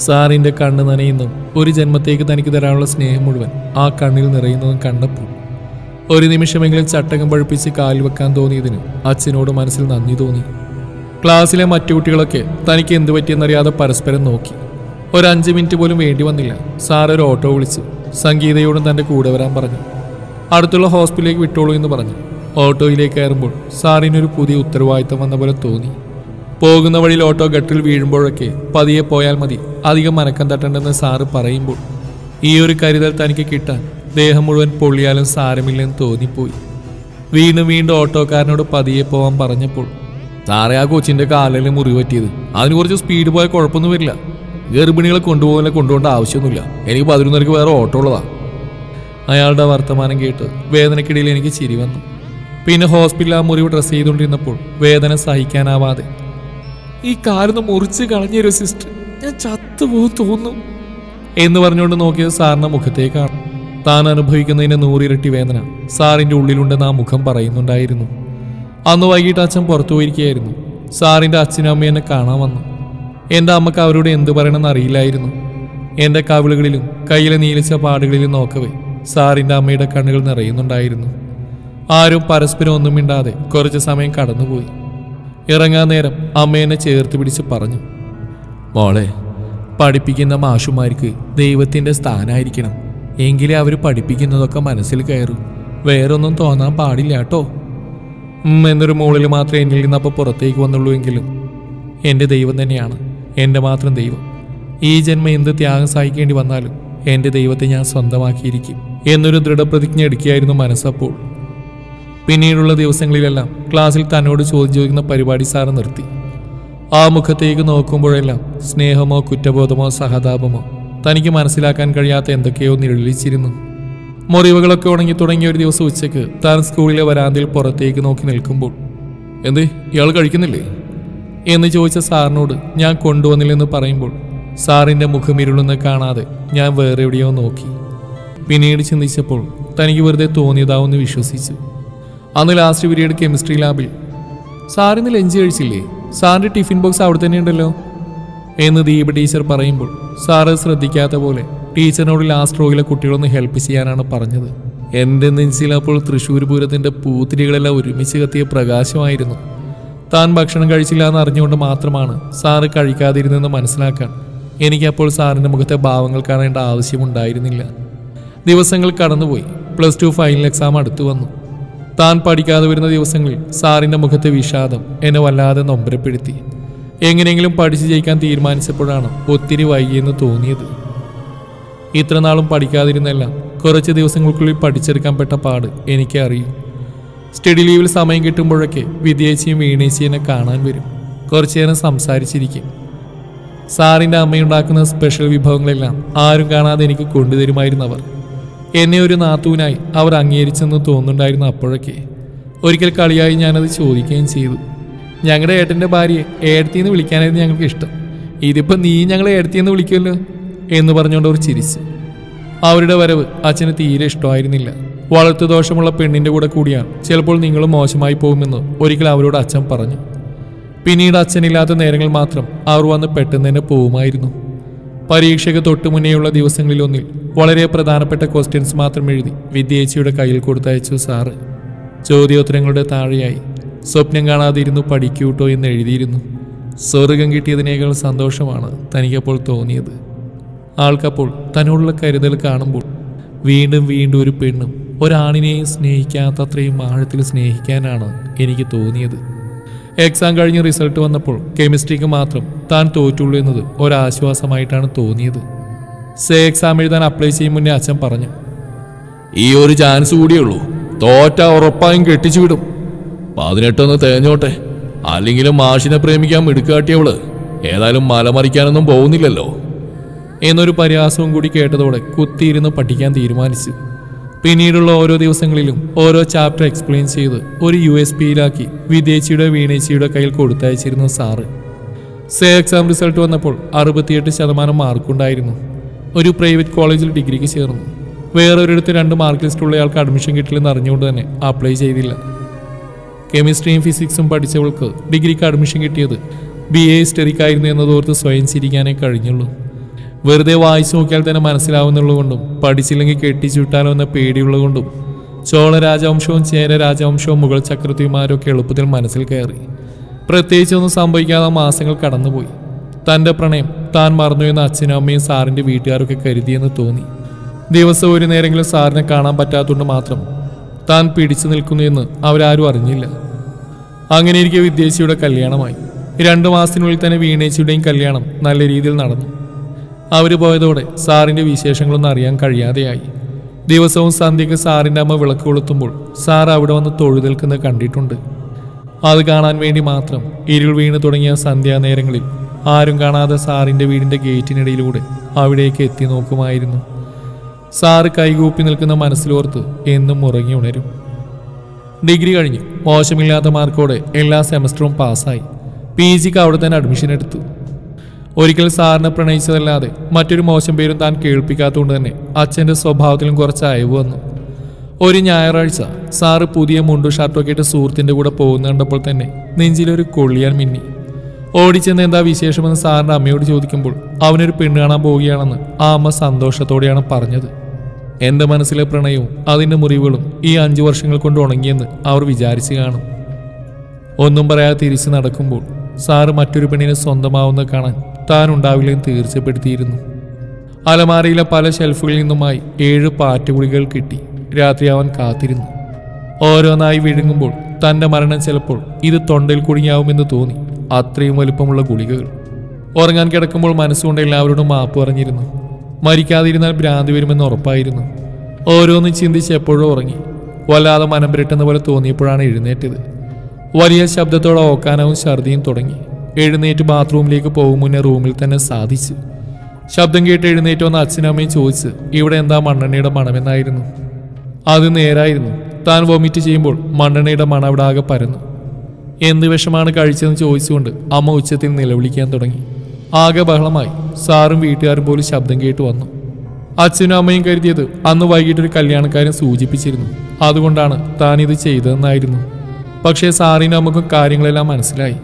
സാറിൻ്റെ കണ്ണ് നനയുന്നതും ഒരു ജന്മത്തേക്ക് തനിക്ക് തരാനുള്ള സ്നേഹം മുഴുവൻ ആ കണ്ണിൽ നിറയുന്നതും കണ്ടപ്പോൾ ഒരു നിമിഷമെങ്കിലും ചട്ടകം പഴുപ്പിച്ച് കാലിൽ വെക്കാൻ തോന്നിയതിന് അച്ഛനോട് മനസ്സിൽ നന്ദി തോന്നി. ക്ലാസ്സിലെ മറ്റു കുട്ടികളൊക്കെ തനിക്ക് എന്തു പറ്റിയെന്നറിയാതെ പരസ്പരം നോക്കി. ഒരു 5 മിനിറ്റ് പോലും വേണ്ടി വന്നില്ല. സാർ ഒരു ഓട്ടോ വിളിച്ചു. സംഗീതയോടും തൻ്റെ കൂടെ വരാൻ പറഞ്ഞു. അടുത്തുള്ള ഹോസ്പിറ്റലിലേക്ക് വിട്ടോളൂ എന്ന് പറഞ്ഞു. ഓട്ടോയിലേക്ക് കയറുമ്പോൾ സാറിനൊരു പുതിയ ഉത്തരവാദിത്തം വന്ന പോലെ തോന്നി. പോകുന്ന വഴിയിൽ ഓട്ടോ ഗട്ടിൽ വീഴുമ്പോഴൊക്കെ പതിയെ പോയാൽ മതി, അധികം മനക്കം തട്ടണ്ടെന്ന് സാറ് പറയുമ്പോൾ ഈ ഒരു കരുതൽ തനിക്ക് കിട്ടാൻ ദേഹം മുഴുവൻ പൊള്ളിയാലും സാരമില്ലെന്ന് തോന്നിപ്പോയി. വീണ്ടും ഓട്ടോക്കാരനോട് പതിയെ പോവാൻ പറഞ്ഞപ്പോൾ സാറേ, ആ കൊച്ചിൻ്റെ കാലിൽ മുറിവ് പറ്റിയത്, അതിന് കുറച്ച് സ്പീഡ് പോയാൽ കുഴപ്പമൊന്നും വരില്ല. ഗർഭിണികളെ കൊണ്ടുപോകേണ്ട ആവശ്യമൊന്നുമില്ല. എനിക്ക് 11:30 വേറെ ഓട്ടോ ഉള്ളതാ. അയാളുടെ വർത്തമാനം കേട്ട് വേദനക്കിടയിൽ എനിക്ക് ചിരി വന്നു. പിന്നെ ഹോസ്പിറ്റലിൽ ആ മുറിവ് ഡ്രസ്സ് ചെയ്തുകൊണ്ടിരുന്നപ്പോൾ വേദന സഹിക്കാനാവാതെ ഈ കാലൊന്ന് മുറിച്ച് കളഞ്ഞൊരു സിസ്റ്റർ, ഞാൻ ചത്തുപോകും തോന്നുന്നു എന്ന് പറഞ്ഞുകൊണ്ട് നോക്കിയത് സാറിന്റെ മുഖത്തേക്കാണ്. താൻ അനുഭവിക്കുന്നതിന്റെ 100 ഇരട്ടി വേദന സാറിന്റെ ഉള്ളിലുണ്ടെന്ന് ആ മുഖം പറയുന്നുണ്ടായിരുന്നു. അന്ന് വൈകിട്ട് അച്ഛൻ പുറത്തു പോയിരിക്കുകയായിരുന്നു. സാറിന്റെ അച്ഛനും അമ്മയും എന്നെ കാണാൻ വന്നു. എൻ്റെ അമ്മക്ക് അവരോട് എന്ത് പറയണമെന്ന് അറിയില്ലായിരുന്നു. എൻ്റെ കവിളുകളിലും കയ്യിലെ നീലിച്ച പാടുകളിലും നോക്കവേ സാറിൻ്റെ അമ്മയുടെ കണ്ണുകൾ നിറയുന്നുണ്ടായിരുന്നു. ആരും പരസ്പരം ഒന്നും മിണ്ടാതെ കുറച്ച് സമയം കടന്നുപോയി. ഇറങ്ങാൻ നേരം അമ്മ എന്നെ ചേർത്ത് പിടിച്ച് പറഞ്ഞു, മോളെ, പഠിപ്പിക്കുന്ന മാഷുമാർക്ക് ദൈവത്തിൻ്റെ സ്ഥാനമായിരിക്കണം. എങ്കിലേ അവർ പഠിപ്പിക്കുന്നതൊക്കെ മനസ്സിൽ കയറും. വേറൊന്നും തോന്നാൻ പാടില്ല കേട്ടോ എന്നൊരു മുകളിൽ മാത്രമേ എന്നിൽ നിന്ന് അപ്പോൾ പുറത്തേക്ക് വന്നുള്ളൂ. എങ്കിലും എൻ്റെ ദൈവം തന്നെയാണ് എൻ്റെ മാത്രം ദൈവം. ഈ ജന്മം എന്ത് ത്യാഗം സഹിക്കേണ്ടി വന്നാലും എൻ്റെ ദൈവത്തെ ഞാൻ സ്വന്തമാക്കിയിരിക്കും എന്നൊരു ദൃഢപ്രതിജ്ഞ എടുക്കുകയായിരുന്നു മനസ്സപ്പോൾ. പിന്നീടുള്ള ദിവസങ്ങളിലെല്ലാം ക്ലാസ്സിൽ തന്നോട് ചോദിക്കുന്ന പരിപാടി സാറ് നിർത്തി. ആ മുഖത്തേക്ക് നോക്കുമ്പോഴെല്ലാം സ്നേഹമോ കുറ്റബോധമോ സഹതാപമോ തനിക്ക് മനസ്സിലാക്കാൻ കഴിയാത്ത എന്തൊക്കെയോ നിഴലിച്ചിരുന്നു. മുറിവുകളൊക്കെ ഉണങ്ങി തുടങ്ങിയ ഒരു ദിവസം ഉച്ചയ്ക്ക് താൻ സ്കൂളിലെ വരാന്തയിൽ പുറത്തേക്ക് നോക്കി നിൽക്കുമ്പോൾ, എന്തേ ഇയാൾ കഴിക്കുന്നില്ലേ എന്ന് ചോദിച്ച സാറിനോട് ഞാൻ കൊണ്ടുവന്നില്ലെന്ന് പറയുമ്പോൾ സാറിൻ്റെ മുഖം ഇരുളുന്ന കാണാതെ ഞാൻ വേറെ എവിടെയോ നോക്കി. പിന്നീട് ചിന്തിച്ചപ്പോൾ തനിക്ക് വെറുതെ തോന്നിയതാവെന്ന് വിശ്വസിച്ചു. അന്ന് ലാസ്റ്റ് പീരീഡ് കെമിസ്ട്രി ലാബിൽ സാറിന്ന് ലഞ്ച് കഴിച്ചില്ലേ? സാറിൻ്റെ ടിഫിൻ ബോക്സ് അവിടെ തന്നെ ഉണ്ടല്ലോ എന്ന് ദീപ ടീച്ചർ പറയുമ്പോൾ സാറ് ശ്രദ്ധിക്കാത്ത പോലെ ടീച്ചറിനോട് ലാസ്റ്റ് റോയിലെ കുട്ടികളൊന്ന് ഹെൽപ്പ് ചെയ്യാനാണ് പറഞ്ഞത്. എൻ്റെ നെഞ്ചിൽ അപ്പോൾ തൃശ്ശൂർ പൂരത്തിൻ്റെ പൂത്തിരികളെല്ലാം ഒരുമിച്ച് കത്തിയ പ്രകാശമായിരുന്നു. താൻ ഭക്ഷണം കഴിച്ചില്ല എന്ന് അറിഞ്ഞുകൊണ്ട് മാത്രമാണ് സാറ് കഴിക്കാതിരുന്നെന്ന് മനസ്സിലാക്കാൻ എനിക്കപ്പോൾ സാറിൻ്റെ മുഖത്തെ ഭാവങ്ങൾ കാണേണ്ട ആവശ്യമുണ്ടായിരുന്നില്ല. ദിവസങ്ങൾ കടന്നുപോയി. +2 ഫൈനൽ എക്സാം അടുത്തു വന്നു. താൻ പഠിക്കാതെ വരുന്ന ദിവസങ്ങളിൽ സാറിൻ്റെ മുഖത്തെ വിഷാദം എന്നെ വല്ലാതെ നൊമ്പരപ്പെടുത്തി. എങ്ങനെയെങ്കിലും പഠിച്ചു ജയിക്കാൻ തീരുമാനിച്ചപ്പോഴാണ് ഒത്തിരി വൈകിയെന്ന് തോന്നിയത്. ഇത്ര നാളും പഠിക്കാതിരുന്നെല്ലാം കുറച്ച് ദിവസങ്ങൾക്കുള്ളിൽ പഠിച്ചെടുക്കാൻ പെട്ട പാട് എനിക്ക് അറിയും. സ്റ്റഡി ലീവിൽ സമയം കിട്ടുമ്പോഴൊക്കെ വിദ്യേച്ചിയും വീണേച്ചിയും എന്നെ കാണാൻ വരും. കുറച്ചു നേരം സംസാരിച്ചിരിക്കും. സാറിൻ്റെ അമ്മയുണ്ടാക്കുന്ന സ്പെഷ്യൽ വിഭവങ്ങളെല്ലാം ആരും കാണാതെ എനിക്ക് കൊണ്ടുതരുമായിരുന്നവർ. എന്നെ ഒരു നാത്തൂനായി അവർ അംഗീകരിച്ചെന്ന് തോന്നുന്നുണ്ടായിരുന്നു അപ്പോഴൊക്കെ. ഒരിക്കൽ കളിയായി ഞാനത് ചോദിക്കുകയും ചെയ്തു. ഞങ്ങളുടെ ഏട്ടൻ്റെ ഭാര്യയെ ഏടത്തിന്ന് വിളിക്കാനായിരുന്നു ഞങ്ങൾക്ക് ഇഷ്ടം. ഇതിപ്പോൾ നീ ഞങ്ങളെ ഏടത്തിന്ന് വിളിക്കുമല്ലോ എന്ന് പറഞ്ഞുകൊണ്ട് അവർ ചിരിച്ചു. അവരുടെ വരവ് അച്ഛന് തീരെ ഇഷ്ടമായിരുന്നില്ല. വളർത്തു ദോഷമുള്ള പെണ്ണിൻ്റെ കൂടെ കൂടിയാൽ ചിലപ്പോൾ നിങ്ങളും മോശമായി പോകുമെന്ന് ഒരിക്കൽ അവരോട് അച്ഛൻ പറഞ്ഞു. പിന്നീട് അച്ഛനില്ലാത്ത നേരങ്ങൾ മാത്രം അവർ വന്ന് പെട്ടെന്ന് തന്നെ പോവുമായിരുന്നു. പരീക്ഷയ്ക്ക് തൊട്ടു മുന്നേയുള്ള ദിവസങ്ങളിലൊന്നിൽ വളരെ പ്രധാനപ്പെട്ട ക്വസ്റ്റ്യൻസ് മാത്രം എഴുതി വിദ്യേച്ചിയുടെ കയ്യിൽ കൊടുത്തയച്ചു സാറ്. ചോദ്യോത്തരങ്ങളുടെ താഴെയായി സ്വപ്നം കാണാതിരുന്നു പഠിക്കൂട്ടോ എന്ന് എഴുതിയിരുന്നു. സ്വർഗം കിട്ടിയതിനേക്കാൾ സന്തോഷമാണ് തനിക്കപ്പോൾ തോന്നിയത്. ആൾക്കപ്പോൾ തന്നോടുള്ള കരുതൽ കാണുമ്പോൾ വീണ്ടും വീണ്ടും ഒരു പെണ്ണും ഒരാണിനെയും സ്നേഹിക്കാത്തത്രയും ആഴത്തിൽ സ്നേഹിക്കാനാണ് എനിക്ക് തോന്നിയത്. എക്സാം കഴിഞ്ഞ് റിസൾട്ട് വന്നപ്പോൾ കെമിസ്ട്രിക്ക് മാത്രം താൻ തോറ്റുള്ളൂ എന്നത് ഒരാശ്വാസമായിട്ടാണ് തോന്നിയത്. എക്സാം എഴുതാൻ അപ്ലൈ ചെയ്യും മുന്നേ അച്ഛൻ പറഞ്ഞു, ഈ ഒരു ചാൻസ് കൂടിയുള്ളൂ, തോറ്റ ഉറപ്പായും കെട്ടിച്ചു വിടും. 18 തേഞ്ഞോട്ടെ, അല്ലെങ്കിലും മാഷിനെ പ്രേമിക്കാൻ മിടുക്കാട്ടിയവള് ഏതായാലും മലമറിക്കാനൊന്നും പോകുന്നില്ലല്ലോ എന്നൊരു പരിഹാസവും കൂടി കേട്ടതോടെ കുത്തിയിരുന്ന് പഠിക്കാൻ തീരുമാനിച്ചു. പിന്നീടുള്ള ഓരോ ദിവസങ്ങളിലും ഓരോ ചാപ്റ്റർ എക്സ്പ്ലെയിൻ ചെയ്ത് ഒരു USB-യിലാക്കി വിദ്യേച്ചിയുടെ വീണേച്ചിയുടെ കയ്യിൽ കൊടുത്തയച്ചിരുന്നു സാറ്. എക്സാം റിസൾട്ട് വന്നപ്പോൾ 68% മാർക്കുണ്ടായിരുന്നു. ഒരു പ്രൈവറ്റ് കോളേജിൽ ഡിഗ്രിക്ക് ചേർന്നു. വേറൊരിടത്ത് 2 മാർക്ക് ലിസ്റ്റുള്ളയാൾക്ക് അഡ്മിഷൻ കിട്ടില്ലെന്ന് അറിഞ്ഞുകൊണ്ട് തന്നെ അപ്ലൈ ചെയ്തില്ല. കെമിസ്ട്രിയും ഫിസിക്സും പഠിച്ചവൾക്ക് ഡിഗ്രിക്ക് അഡ്മിഷൻ കിട്ടിയത് BA ഹിസ്റ്ററിക്കായിരുന്നു എന്നതോർത്ത് സ്വയം ചിരിക്കാനേ കഴിഞ്ഞുള്ളൂ. വെറുതെ വായിച്ചു നോക്കിയാൽ തന്നെ മനസ്സിലാവുന്നുള്ളതുകൊണ്ടും പഠിച്ചില്ലെങ്കിൽ കെട്ടിച്ചു വിട്ടാലോ എന്ന പേടിയുള്ളതുകൊണ്ടും ചോള രാജവംശവും ചേര രാജവംശവും മുഗൾ ചക്രവർത്തിമാരൊക്കെ എളുപ്പത്തിൽ മനസ്സിൽ കയറി. പ്രത്യേകിച്ചൊന്നും സംഭവിക്കാതെ മാസങ്ങൾ കടന്നുപോയി. തൻ്റെ പ്രണയം താൻ മറന്നു എന്ന് അച്ഛനും അമ്മയും സാറിൻ്റെ വീട്ടുകാരൊക്കെ കരുതിയെന്ന് തോന്നി. ദിവസം ഒരു നേരമെങ്കിലും സാറിനെ കാണാൻ പറ്റാത്തതുകൊണ്ട് മാത്രം താൻ പിടിച്ചു നിൽക്കുന്നു എന്ന് അവരാരും അറിഞ്ഞില്ല. അങ്ങനെ ഇരിക്കെ വിദ്യേച്ചിയുടെ കല്യാണമായി. 2 മാസത്തിനുള്ളിൽ തന്നെ വീണേച്ചിയുടെയും കല്യാണം നല്ല രീതിയിൽ നടന്നു. അവർ പോയതോടെ സാറിൻ്റെ വിശേഷങ്ങളൊന്നും അറിയാൻ കഴിയാതെയായി. ദിവസവും സന്ധ്യയ്ക്ക് സാറിൻ്റെ അമ്മ വിളക്ക് കൊളുത്തുമ്പോൾ സാർ അവിടെ വന്ന് തൊഴുതേൽക്കുന്നത് കണ്ടിട്ടുണ്ട്. അത് കാണാൻ വേണ്ടി മാത്രം ഇരുൾ വീണ് തുടങ്ങിയ സന്ധ്യാനേരങ്ങളിൽ ആരും കാണാതെ സാറിൻ്റെ വീടിൻ്റെ ഗേറ്റിനിടയിലൂടെ അവിടേക്ക് എത്തി നോക്കുമായിരുന്നു. സാറ് കൈകൂപ്പി നിൽക്കുന്ന മനസ്സിലോർത്ത് എന്നും ഉറങ്ങി ഉണരും. ഡിഗ്രി കഴിഞ്ഞു. മോശമില്ലാത്ത മാർക്കോടെ എല്ലാ സെമസ്റ്ററും പാസ്സായി. PGക്ക് അവിടെ തന്നെ അഡ്മിഷൻ എടുത്തു. ഒരിക്കൽ സാറിനെ പ്രണയിച്ചതല്ലാതെ മറ്റൊരു മോശം പേരും താൻ കേൾപ്പിക്കാത്തതുകൊണ്ട് തന്നെ അച്ഛൻ്റെ സ്വഭാവത്തിലും കുറച്ച് അയവ് വന്നു. ഒരു ഞായറാഴ്ച സാറ് പുതിയ മുണ്ടു ഷർട്ടൊക്കെ ഇട്ട് സുഹൃത്തിൻ്റെ കൂടെ പോകുന്ന കണ്ടപ്പോൾ തന്നെ നെഞ്ചിലൊരു കൊള്ളിയാൻ മിന്നി. ഓടിച്ചെന്ന് എന്താ വിശേഷമെന്ന് സാറിൻ്റെ അമ്മയോട് ചോദിക്കുമ്പോൾ അവനൊരു പെണ്ണ് കാണാൻ പോവുകയാണെന്ന് ആ അമ്മ സന്തോഷത്തോടെയാണ് പറഞ്ഞത്. എൻ്റെ മനസ്സിലെ പ്രണയവും അതിൻ്റെ മുറിവുകളും ഈ 5 വർഷങ്ങൾ കൊണ്ട് ഉണങ്ങിയെന്ന് അവർ വിചാരിച്ചു കാണും. ഒന്നും പറയാതെ തിരിച്ചു നടക്കുമ്പോൾ സാറ് മറ്റൊരു പെണ്ണിനെ സ്വന്തമാവുന്നത് കാണാൻ താൻ ഉണ്ടാവില്ലെന്ന് തീർച്ചപ്പെടുത്തിയിരുന്നു. അലമാരയിലെ പല ഷെൽഫുകളിൽ നിന്നുമായി 7 പാറ്റുകുളികൾ കിട്ടി. രാത്രി അവൻ കാത്തിരുന്നു. ഓരോന്നായി വിഴുങ്ങുമ്പോൾ തൻ്റെ മരണം ചിലപ്പോൾ ഇത് തൊണ്ടയിൽ കുടുങ്ങിയാവുമെന്ന് തോന്നി. അത്രയും വലുപ്പമുള്ള ഗുളികകൾ. ഉറങ്ങാൻ കിടക്കുമ്പോൾ മനസ്സുകൊണ്ട് എല്ലാവരോടും മാപ്പ് പറഞ്ഞിരുന്നു. മരിക്കാതിരുന്നാൽ ഭ്രാന്തി വരുമെന്ന് ഉറപ്പായിരുന്നു. ഓരോന്ന് ചിന്തിച്ച് എപ്പോഴും ഉറങ്ങി. വല്ലാതെ മനം പുരട്ടുന്ന പോലെ തോന്നിയപ്പോഴാണ് എഴുന്നേറ്റത്. വലിയ ശബ്ദത്തോടെ ഓക്കാനവും ഛർദിയും തുടങ്ങി. എഴുന്നേറ്റ് ബാത്റൂമിലേക്ക് പോകും മുന്നേ റൂമിൽ തന്നെ സാധിച്ചു. ശബ്ദം കേട്ട് എഴുന്നേറ്റ് വന്ന അച്ഛനും അമ്മയും ചോദിച്ച് ഇവിടെ എന്താ മണ്ണെണ്ണയുടെ മണമെന്നായിരുന്നു. അത് നേരായിരുന്നു. താൻ വൊമിറ്റ് ചെയ്യുമ്പോൾ മണ്ണെണ്ണയുടെ മണം അവിടെ ആകെ പരന്നു. എന്ത് വിഷമാണ് കഴിച്ചതെന്ന് ചോദിച്ചുകൊണ്ട് അമ്മ ഉച്ചത്തിൽ നിലവിളിക്കാൻ തുടങ്ങി. ആകെ ബഹളമായി. സാറും വീട്ടുകാരും പോലും ശബ്ദം കേട്ട് വന്നു. അച്ഛനും അമ്മയും കരുതിയത് അന്ന് വൈകിട്ടൊരു കല്യാണക്കാരൻ സൂചിപ്പിച്ചിരുന്നു. അതുകൊണ്ടാണ് താനിത് ചെയ്തതെന്നായിരുന്നു. പക്ഷേ സാറിനും അമ്മക്കും കാര്യങ്ങളെല്ലാം മനസ്സിലായി.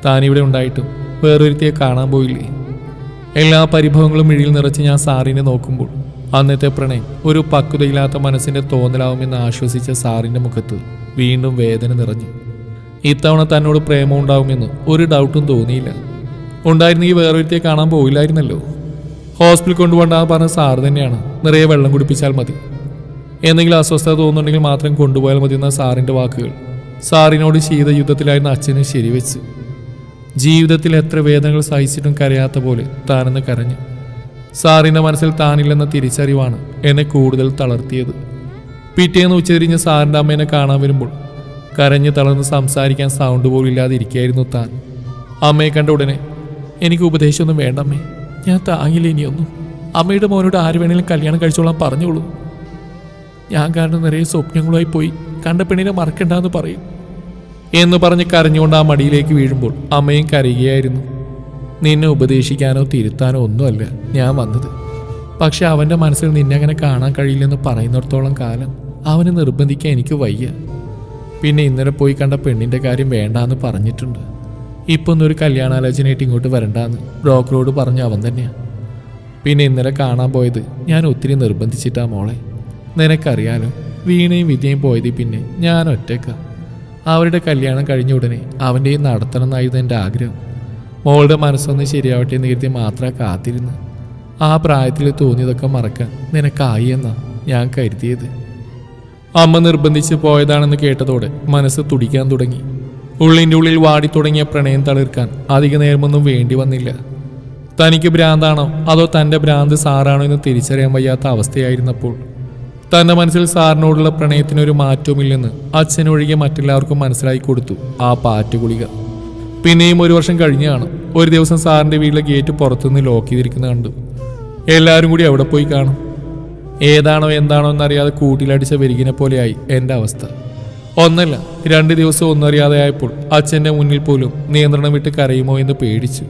താനിവിടെ ഉണ്ടായിട്ടും വേറൊരുത്തിയെ കാണാൻ പോയില്ലേ? എല്ലാ പരിഭവങ്ങളും മിഴിയിൽ നിറച്ച് ഞാൻ സാറിനെ നോക്കുമ്പോൾ അന്നത്തെ പ്രണയം ഒരു പക്വതയില്ലാത്ത മനസ്സിന്റെ തോന്നലാവുമെന്ന് ആശ്വസിച്ച സാറിന്റെ മുഖത്ത് വീണ്ടും വേദന നിറഞ്ഞു. ഇത്തവണ തന്നോട് പ്രേമം ഉണ്ടാവുമെന്ന് ഒരു ഡൗട്ടും തോന്നിയില്ല. ഉണ്ടായിരുന്നെങ്കിൽ വേറൊരുത്തെ കാണാൻ പോയില്ലായിരുന്നല്ലോ. ഹോസ്പിറ്റലിൽ കൊണ്ടുപോകണ്ടെന്ന് പറഞ്ഞ സാറ് തന്നെയാണ്. നിറയെ വെള്ളം കുടിപ്പിച്ചാൽ മതി, എന്തെങ്കിലും അസ്വസ്ഥത തോന്നുന്നുണ്ടെങ്കിൽ മാത്രം കൊണ്ടുപോയാൽ മതി എന്ന സാറിന്റെ വാക്കുകൾ സാറിനോട് ശീതയുദ്ധത്തിലായിരുന്ന അച്ഛന് ശരിവെച്ച്. ജീവിതത്തിൽ എത്ര വേദനകൾ സഹിച്ചിട്ടും കരയാത്ത പോലെ താനെന്ന് കരഞ്ഞു. സാറിന്റെ മനസ്സിൽ താനില്ലെന്ന തിരിച്ചറിവാണ് എന്നെ കൂടുതൽ തളർത്തിയത്. പിറ്റേന്ന് ഉച്ചതിരിഞ്ഞ് സാറിന്റെ അമ്മേനെ കാണാൻ വരുമ്പോൾ കരഞ്ഞ് തളർന്ന് സംസാരിക്കാൻ സൗണ്ട് പോലും ഇല്ലാതെ ഇരിക്കുകയായിരുന്നു താൻ. അമ്മയെ കണ്ട ഉടനെ എനിക്ക് ഉപദേശമൊന്നും വേണ്ടമ്മേ, ഞാൻ താങ്ങില്ല ഇനിയൊന്നും. അമ്മയുടെ മോനോട് ആര് വേണേലും കല്യാണം കഴിച്ചോളാൻ പറഞ്ഞോളൂ. ഞാൻ കാരണം നിറയെ സ്വപ്നങ്ങളുമായി പോയി കണ്ട പെണ്ണിനെ മറക്കണ്ടെന്ന് പറയും എന്ന് പറഞ്ഞ് കരഞ്ഞുകൊണ്ട് ആ മടിയിലേക്ക് വീഴുമ്പോൾ അമ്മയും കരയുകയായിരുന്നു. നിന്നെ ഉപദേശിക്കാനോ തിരുത്താനോ ഒന്നുമല്ല ഞാൻ വന്നത്. പക്ഷെ അവൻ്റെ മനസ്സിൽ നിന്നെ അങ്ങനെ കാണാൻ കഴിയില്ലെന്ന് പറയുന്നിടത്തോളം കാലം അവനെ നിർബന്ധിക്കാൻ എനിക്ക് വയ്യ. പിന്നെ ഇന്നലെ പോയി കണ്ട പെണ്ണിൻ്റെ കാര്യം വേണ്ടാന്ന് പറഞ്ഞിട്ടുണ്ട്. ഇപ്പം ഒന്നൊരു കല്യാണാലോചനയായിട്ട് ഇങ്ങോട്ട് വരണ്ടാന്ന് ബ്രോക്കറോട് പറഞ്ഞ അവൻ തന്നെയാണ്. പിന്നെ ഇന്നലെ കാണാൻ പോയത് ഞാൻ ഒത്തിരി നിർബന്ധിച്ചിട്ടാ മോളെ. നിനക്കറിയാലോ, വീണയും വിദ്യയും പോയത് പിന്നെ ഞാൻ ഒറ്റക്ക. അവരുടെ കല്യാണം കഴിഞ്ഞ ഉടനെ അവൻ്റെയും നടത്തണം എന്നായിരുന്നു എൻ്റെ ആഗ്രഹം. മോളുടെ മനസ്സൊന്ന് ശരിയാവട്ടെ എന്ന് കരുതി മാത്രം കാത്തിരുന്ന്. ആ പ്രായത്തിൽ തോന്നിയതൊക്കെ മറക്കാൻ നിനക്കായി എന്നാ ഞാൻ കരുതിയത്. അമ്മ നിർബന്ധിച്ച് പോയതാണെന്ന് കേട്ടതോടെ മനസ്സ് തുടിക്കാൻ തുടങ്ങി. ഉള്ളിൻ്റെ ഉള്ളിൽ വാടിത്തുടങ്ങിയ പ്രണയം തളിർക്കാൻ അധിക നേരമൊന്നും വേണ്ടി വന്നില്ല. തനിക്ക് ഭ്രാന്താണോ അതോ തൻ്റെ ഭ്രാന്ത് സാറാണോ എന്ന് തിരിച്ചറിയാൻ വയ്യാത്ത അവസ്ഥയായിരുന്നപ്പോൾ തൻ്റെ മനസ്സിൽ സാറിനോടുള്ള പ്രണയത്തിനൊരു മാറ്റവുമില്ലെന്ന് അച്ഛനൊഴികെ മറ്റെല്ലാവർക്കും മനസ്സിലാക്കി കൊടുത്തു ആ പാറ്റുകുളിക. പിന്നെയും 1 വർഷം കഴിഞ്ഞ് കാണും. ഒരു ദിവസം സാറിൻ്റെ വീട്ടിലെ ഗേറ്റ് പുറത്തുനിന്ന് ലോക്ക് ചെയ്തിരിക്കുന്നത് കണ്ടു. എല്ലാവരും കൂടി അവിടെ പോയി കാണും. ഏതാണോ എന്താണോ എന്നറിയാതെ കൂട്ടിലടിച്ച വെരുകിനെ പോലെയായി എൻ്റെ അവസ്ഥ. ഒന്നല്ല 2 ദിവസം ഒന്നും അറിയാതെ ആയപ്പോൾ അച്ഛൻ്റെ മുന്നിൽ പോലും നിയന്ത്രണം വിട്ട് കരയുമോ എന്ന് പേടിച്ചു.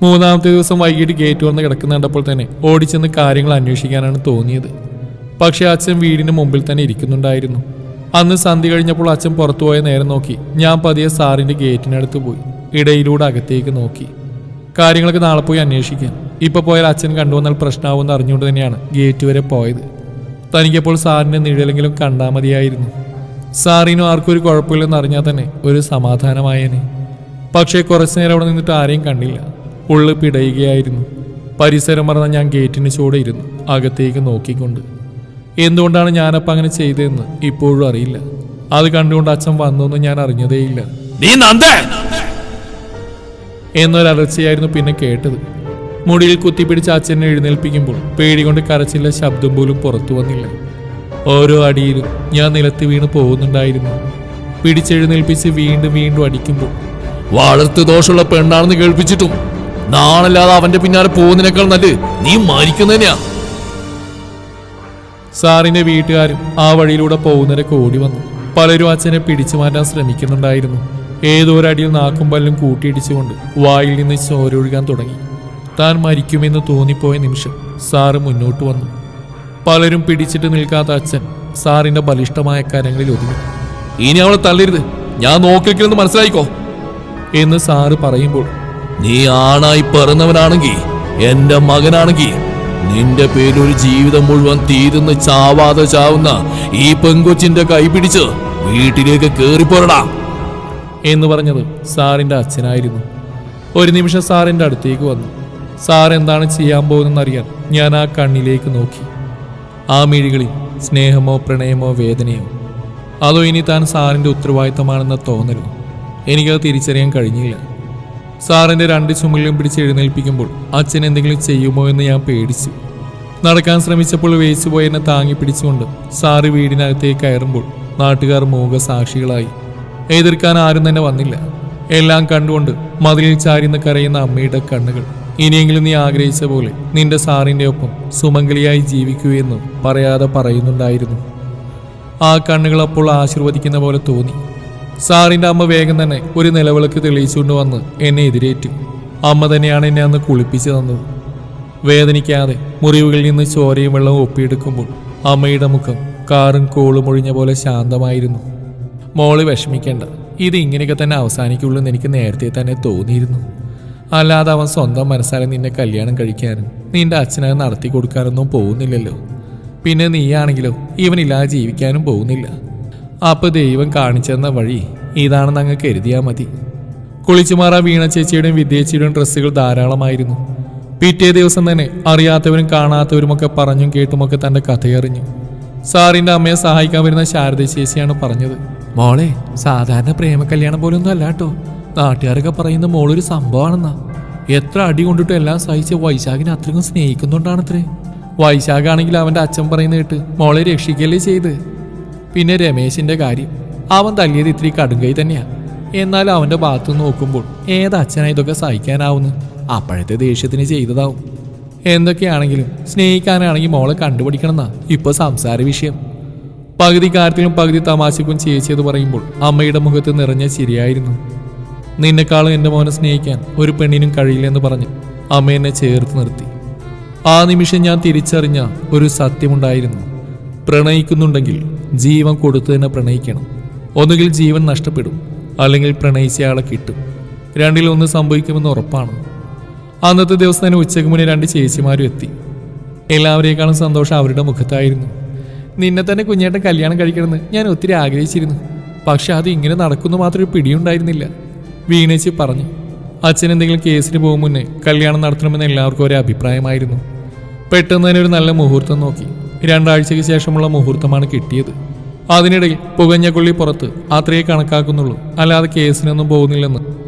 3-ാമത്തെ ദിവസം വൈകിട്ട് ഗേറ്റ് വന്ന് കിടക്കുന്ന കണ്ടപ്പോൾ തന്നെ ഓടിച്ചെന്ന് കാര്യങ്ങൾ അന്വേഷിക്കാനാണ് തോന്നിയത്. പക്ഷെ അച്ഛൻ വീടിന് മുമ്പിൽ തന്നെ ഇരിക്കുന്നുണ്ടായിരുന്നു. അന്ന് സന്ധ്യ കഴിഞ്ഞപ്പോൾ അച്ഛൻ പുറത്തുപോയ നേരം നോക്കി ഞാൻ പതിയെ സാറിൻ്റെ ഗേറ്റിനടുത്ത് പോയി ഇടയിലൂടെ അകത്തേക്ക് നോക്കി. കാര്യങ്ങളൊക്കെ നാളെ പോയി അന്വേഷിക്കാം. ഇപ്പൊ പോയാൽ അച്ഛൻ കണ്ടുവന്നാൽ പ്രശ്നമാവുമെന്ന് അറിഞ്ഞുകൊണ്ട് തന്നെയാണ് ഗേറ്റ് വരെ പോയത്. തനിക്കപ്പോൾ സാറിൻ്റെ നിഴലെങ്കിലും കണ്ടാൽ മതിയായിരുന്നു. സാറിനും ആർക്കും ഒരു കുഴപ്പമില്ലെന്ന് അറിഞ്ഞാൽ തന്നെ ഒരു സമാധാനമായേനെ. പക്ഷേ കുറച്ചു നേരം അവിടെ നിന്നിട്ട് ആരെയും കണ്ടില്ല. ഉള്ളു പിടയുകയായിരുന്നു. പരിസരം മറന്ന ഞാൻ ഗേറ്റിന് ചൂടെ ഇരുന്നു അകത്തേക്ക് നോക്കിക്കൊണ്ട്. എന്തുകൊണ്ടാണ് ഞാനപ്പം അങ്ങനെ ചെയ്തതെന്ന് ഇപ്പോഴും അറിയില്ല. അത് കണ്ടുകൊണ്ട് അച്ഛൻ വന്നൊന്നും ഞാൻ അറിഞ്ഞതേയില്ല. എന്നൊരലർച്ചയായിരുന്നു പിന്നെ കേട്ടത്. മുടിയിൽ കുത്തിപ്പിടിച്ച് അച്ഛനെ എഴുന്നേൽപ്പിക്കുമ്പോൾ പേടികൊണ്ട് കരച്ചില്ല ശബ്ദം പോലും പുറത്തു വന്നില്ല. ഓരോ അടിയിലും ഞാൻ നിലത്ത് വീണ് പോകുന്നുണ്ടായിരുന്നു. പിടിച്ചെഴുന്നേൽപ്പിച്ച് വീണ്ടും വീണ്ടും അടിക്കുമ്പോൾ വളർത്ത് ദോഷമുള്ള പെണ്ണാണെന്ന് കേൾപ്പിച്ചിട്ടും നാളല്ലാതെ അവന്റെ പിന്നാലെ പോകുന്നതിനേക്കാൾ നല്ല നീ മരിക്കുന്നതന്നെയാ. സാറിന്റെ വീട്ടുകാരും ആ വഴിയിലൂടെ പോകുന്നവരൊക്കെ ഓടി വന്നു. പലരും അച്ഛനെ പിടിച്ചു മാറ്റാൻ ശ്രമിക്കുന്നുണ്ടായിരുന്നു. ഏതോരടിയിൽ നാക്കും പല്ലും കൂട്ടിയിടിച്ചുകൊണ്ട് വായിൽ നിന്ന് ചോരൊഴുകാൻ തുടങ്ങി. താൻ മരിക്കുമെന്ന് തോന്നിപ്പോയ നിമിഷം സാറ് മുന്നോട്ട് വന്നു. പലരും പിടിച്ചിട്ട് നിൽക്കാത്ത അച്ഛൻ സാറിന്റെ ബലിഷ്ഠമായ കരങ്ങളിൽ ഒതുങ്ങി. ഇനി അവളെ തള്ളരുത്, ഞാൻ നോക്കില്ലെന്ന് മനസ്സിലായിക്കോ എന്ന് സാറ് പറയുമ്പോൾ നീ ആണായി പിറന്നവനാണെങ്കിൽ എന്റെ മകനാണെങ്കിൽ നിന്റെ പേരൊരു ജീവിതം മുഴുവൻ തീരുന്ന ചാവാതെ ചാവുന്ന ഈ പെങ്കൊച്ചിന്റെ കൈ പിടിച്ച് വീട്ടിലേക്ക് കേറിപ്പോരടാ എന്ന് പറഞ്ഞത് സാറിന്റെ അച്ഛനായിരുന്നു. ഒരു നിമിഷം സാറിന്റെ അടുത്തേക്ക് വന്നു. സാർ എന്താണ് ചെയ്യാൻ പോകുന്നതെന്നറിയാൻ ഞാൻ ആ കണ്ണിലേക്ക് നോക്കി. ആ മിഴികളിൽ സ്നേഹമോ പ്രണയമോ വേദനയോ അതോ ഇനി താൻ സാറിന്റെ ഉത്തരവാദിത്തമാണെന്ന തോന്നലോ എനിക്കത് തിരിച്ചറിയാൻ കഴിഞ്ഞില്ല. സാറിന്റെ 2 ചുമലിലും പിടിച്ച് എഴുന്നേൽപ്പിക്കുമ്പോൾ അച്ഛൻ എന്തെങ്കിലും ചെയ്യുമോ എന്ന് ഞാൻ പേടിച്ചു. നടക്കാൻ ശ്രമിച്ചപ്പോൾ വേച്ചു പോയി എന്നെ താങ്ങി പിടിച്ചുകൊണ്ട് സാറ് വീടിനകത്തേക്ക് കയറുമ്പോൾ നാട്ടുകാർ മൂകസാക്ഷികളായി. എതിർക്കാൻ ആരും തന്നെ വന്നില്ല. എല്ലാം കണ്ടുകൊണ്ട് മതിലിൽ ചാരിന്ന് കരയുന്ന അമ്മയുടെ കണ്ണുകൾ. ഇനിയെങ്കിലും നീ ആഗ്രഹിച്ച പോലെ നിന്റെ സാറിൻ്റെ ഒപ്പം സുമംഗലിയായി ജീവിക്കുകയെന്ന് പറയാതെ പറയുന്നുണ്ടായിരുന്നു. ആ കണ്ണുകൾ അപ്പോൾ ആശീർവദിക്കുന്ന പോലെ തോന്നി. സാറിൻ്റെ അമ്മ വേഗം തന്നെ ഒരു നിലവിളക്ക് തെളിയിച്ചുകൊണ്ട് വന്ന് എന്നെ എതിരേറ്റു. അമ്മ തന്നെയാണ് എന്നെ അന്ന് കുളിപ്പിച്ചു തന്നത്. വേദനിക്കാതെ മുറിവുകളിൽ നിന്ന് ചോരയും വെള്ളവും ഒപ്പിയെടുക്കുമ്പോൾ അമ്മയുടെ മുഖം കാറും കോളും ഒഴിഞ്ഞ പോലെ ശാന്തമായിരുന്നു. മോള് വിഷമിക്കേണ്ട, ഇത് ഇങ്ങനെയൊക്കെ തന്നെ അവസാനിക്കുള്ളൂ എന്ന് എനിക്ക് നേരത്തെ തന്നെ തോന്നിയിരുന്നു. അല്ലാതെ അവൻ സ്വന്തം മനസ്സാലെ നിന്നെ കല്യാണം കഴിക്കാനും നിന്റെ അച്ഛനത് നടത്തി കൊടുക്കാനൊന്നും പോകുന്നില്ലല്ലോ. പിന്നെ നീയാണെങ്കിലോ ഇവനില്ലാതെ ജീവിക്കാനും പോകുന്നില്ല. അപ്പൊ ദൈവം കാണിച്ചെന്ന വഴി ഇതാണെന്ന് അങ്ങ് കരുതിയാൽ മതി. കുളിച്ചുമാറാ വീണ ചേച്ചിയുടെയും വിദ്യേച്ചിയുടെയും ഡ്രസ്സുകൾ ധാരാളമായിരുന്നു. പിറ്റേ ദിവസം തന്നെ അറിയാത്തവരും കാണാത്തവരുമൊക്കെ പറഞ്ഞും കേട്ടുമൊക്കെ തന്റെ കഥയറിഞ്ഞു. സാറിന്റെ അമ്മയെ സഹായിക്കാൻ വരുന്ന ശാരദ ചേച്ചിയാണ് പറഞ്ഞത്, മോളെ സാധാരണ പ്രേമ കല്യാണം പോലൊന്നും അല്ലാട്ടോ, നാട്ടുകാരൊക്കെ പറയുന്ന മോളൊരു സംഭവമാണെന്നാ. എത്ര അടി കൊണ്ടിട്ടും എല്ലാം സഹിച്ച് വൈശാഖിനെ അത്രയും സ്നേഹിക്കുന്നുണ്ടാണത്രേ. വൈശാഖാണെങ്കിൽ അവന്റെ അച്ഛൻ പറയുന്ന കേട്ട് മോളെ രക്ഷിക്കല്ലേ ചെയ്ത്. പിന്നെ രമേശിന്റെ കാര്യം, അവൻ തല്ലിയത് ഇത്തിരി കടുങ്കൈ തന്നെയാ. എന്നാലും അവന്റെ ഭാഗത്തു നോക്കുമ്പോൾ ഏതച്ഛനാ ഇതൊക്കെ സഹിക്കാനാവുന്നു? അപ്പോഴത്തെ ദേഷ്യത്തിന് ചെയ്തതാവും. എന്തൊക്കെയാണെങ്കിലും സ്നേഹിക്കാനാണെങ്കിൽ മോളെ കണ്ടുപിടിക്കണമെന്നാ ഇപ്പൊ സംസാര വിഷയം. പകുതി കാര്യത്തിലും പകുതി തമാശക്കും ചേച്ചിയത് പറയുമ്പോൾ അമ്മയുടെ മുഖത്ത് നിറഞ്ഞ ചിരിയായിരുന്നു. നിന്നെക്കാളും എൻ്റെ മോനെ സ്നേഹിക്കാൻ ഒരു പെണ്ണിനും കഴിയില്ലെന്ന് പറഞ്ഞ് അമ്മ എന്നെ ചേർത്ത് നിർത്തി. ആ നിമിഷം ഞാൻ തിരിച്ചറിഞ്ഞ ഒരു സത്യമുണ്ടായിരുന്നു. പ്രണയിക്കുന്നുണ്ടെങ്കിൽ ജീവൻ കൊടുത്തു തന്നെ പ്രണയിക്കണം. ഒന്നുകിൽ ജീവൻ നഷ്ടപ്പെടും, അല്ലെങ്കിൽ പ്രണയിച്ചയാളെ കിട്ടും. രണ്ടിലൊന്ന് സംഭവിക്കുമെന്ന് ഉറപ്പാണ്. അന്നത്തെ ദിവസം തന്നെ ഉച്ചയ്ക്ക് മുന്നേ 2 ചേച്ചിമാരും എത്തി. എല്ലാവരേക്കാളും സന്തോഷം അവരുടെ മുഖത്തായിരുന്നു. നിന്നെ തന്നെ കുഞ്ഞേട്ടൻ കല്യാണം കഴിക്കണമെന്ന് ഞാൻ ഒത്തിരി ആഗ്രഹിച്ചിരുന്നു. പക്ഷെ അത് ഇങ്ങനെ നടക്കുന്നു മാത്രം ഒരു പിടിയുണ്ടായിരുന്നില്ല, വീണേച്ചി പറഞ്ഞു. അച്ഛൻ എന്തെങ്കിലും കേസിന് പോകും മുന്നേ കല്യാണം നടത്തണമെന്ന് എല്ലാവർക്കും ഒരേ അഭിപ്രായമായിരുന്നു. പെട്ടെന്ന് തന്നെ ഒരു നല്ല മുഹൂർത്തം നോക്കി. 2 ആഴ്ചയ്ക്ക് ശേഷമുള്ള മുഹൂർത്തമാണ് കിട്ടിയത്. അതിനിടയിൽ പുകഞ്ഞ കൊള്ളി പുറത്ത് അത്രയേ കണക്കാക്കുന്നുള്ളൂ, അല്ലാതെ കേസിനൊന്നും പോകുന്നില്ലെന്ന്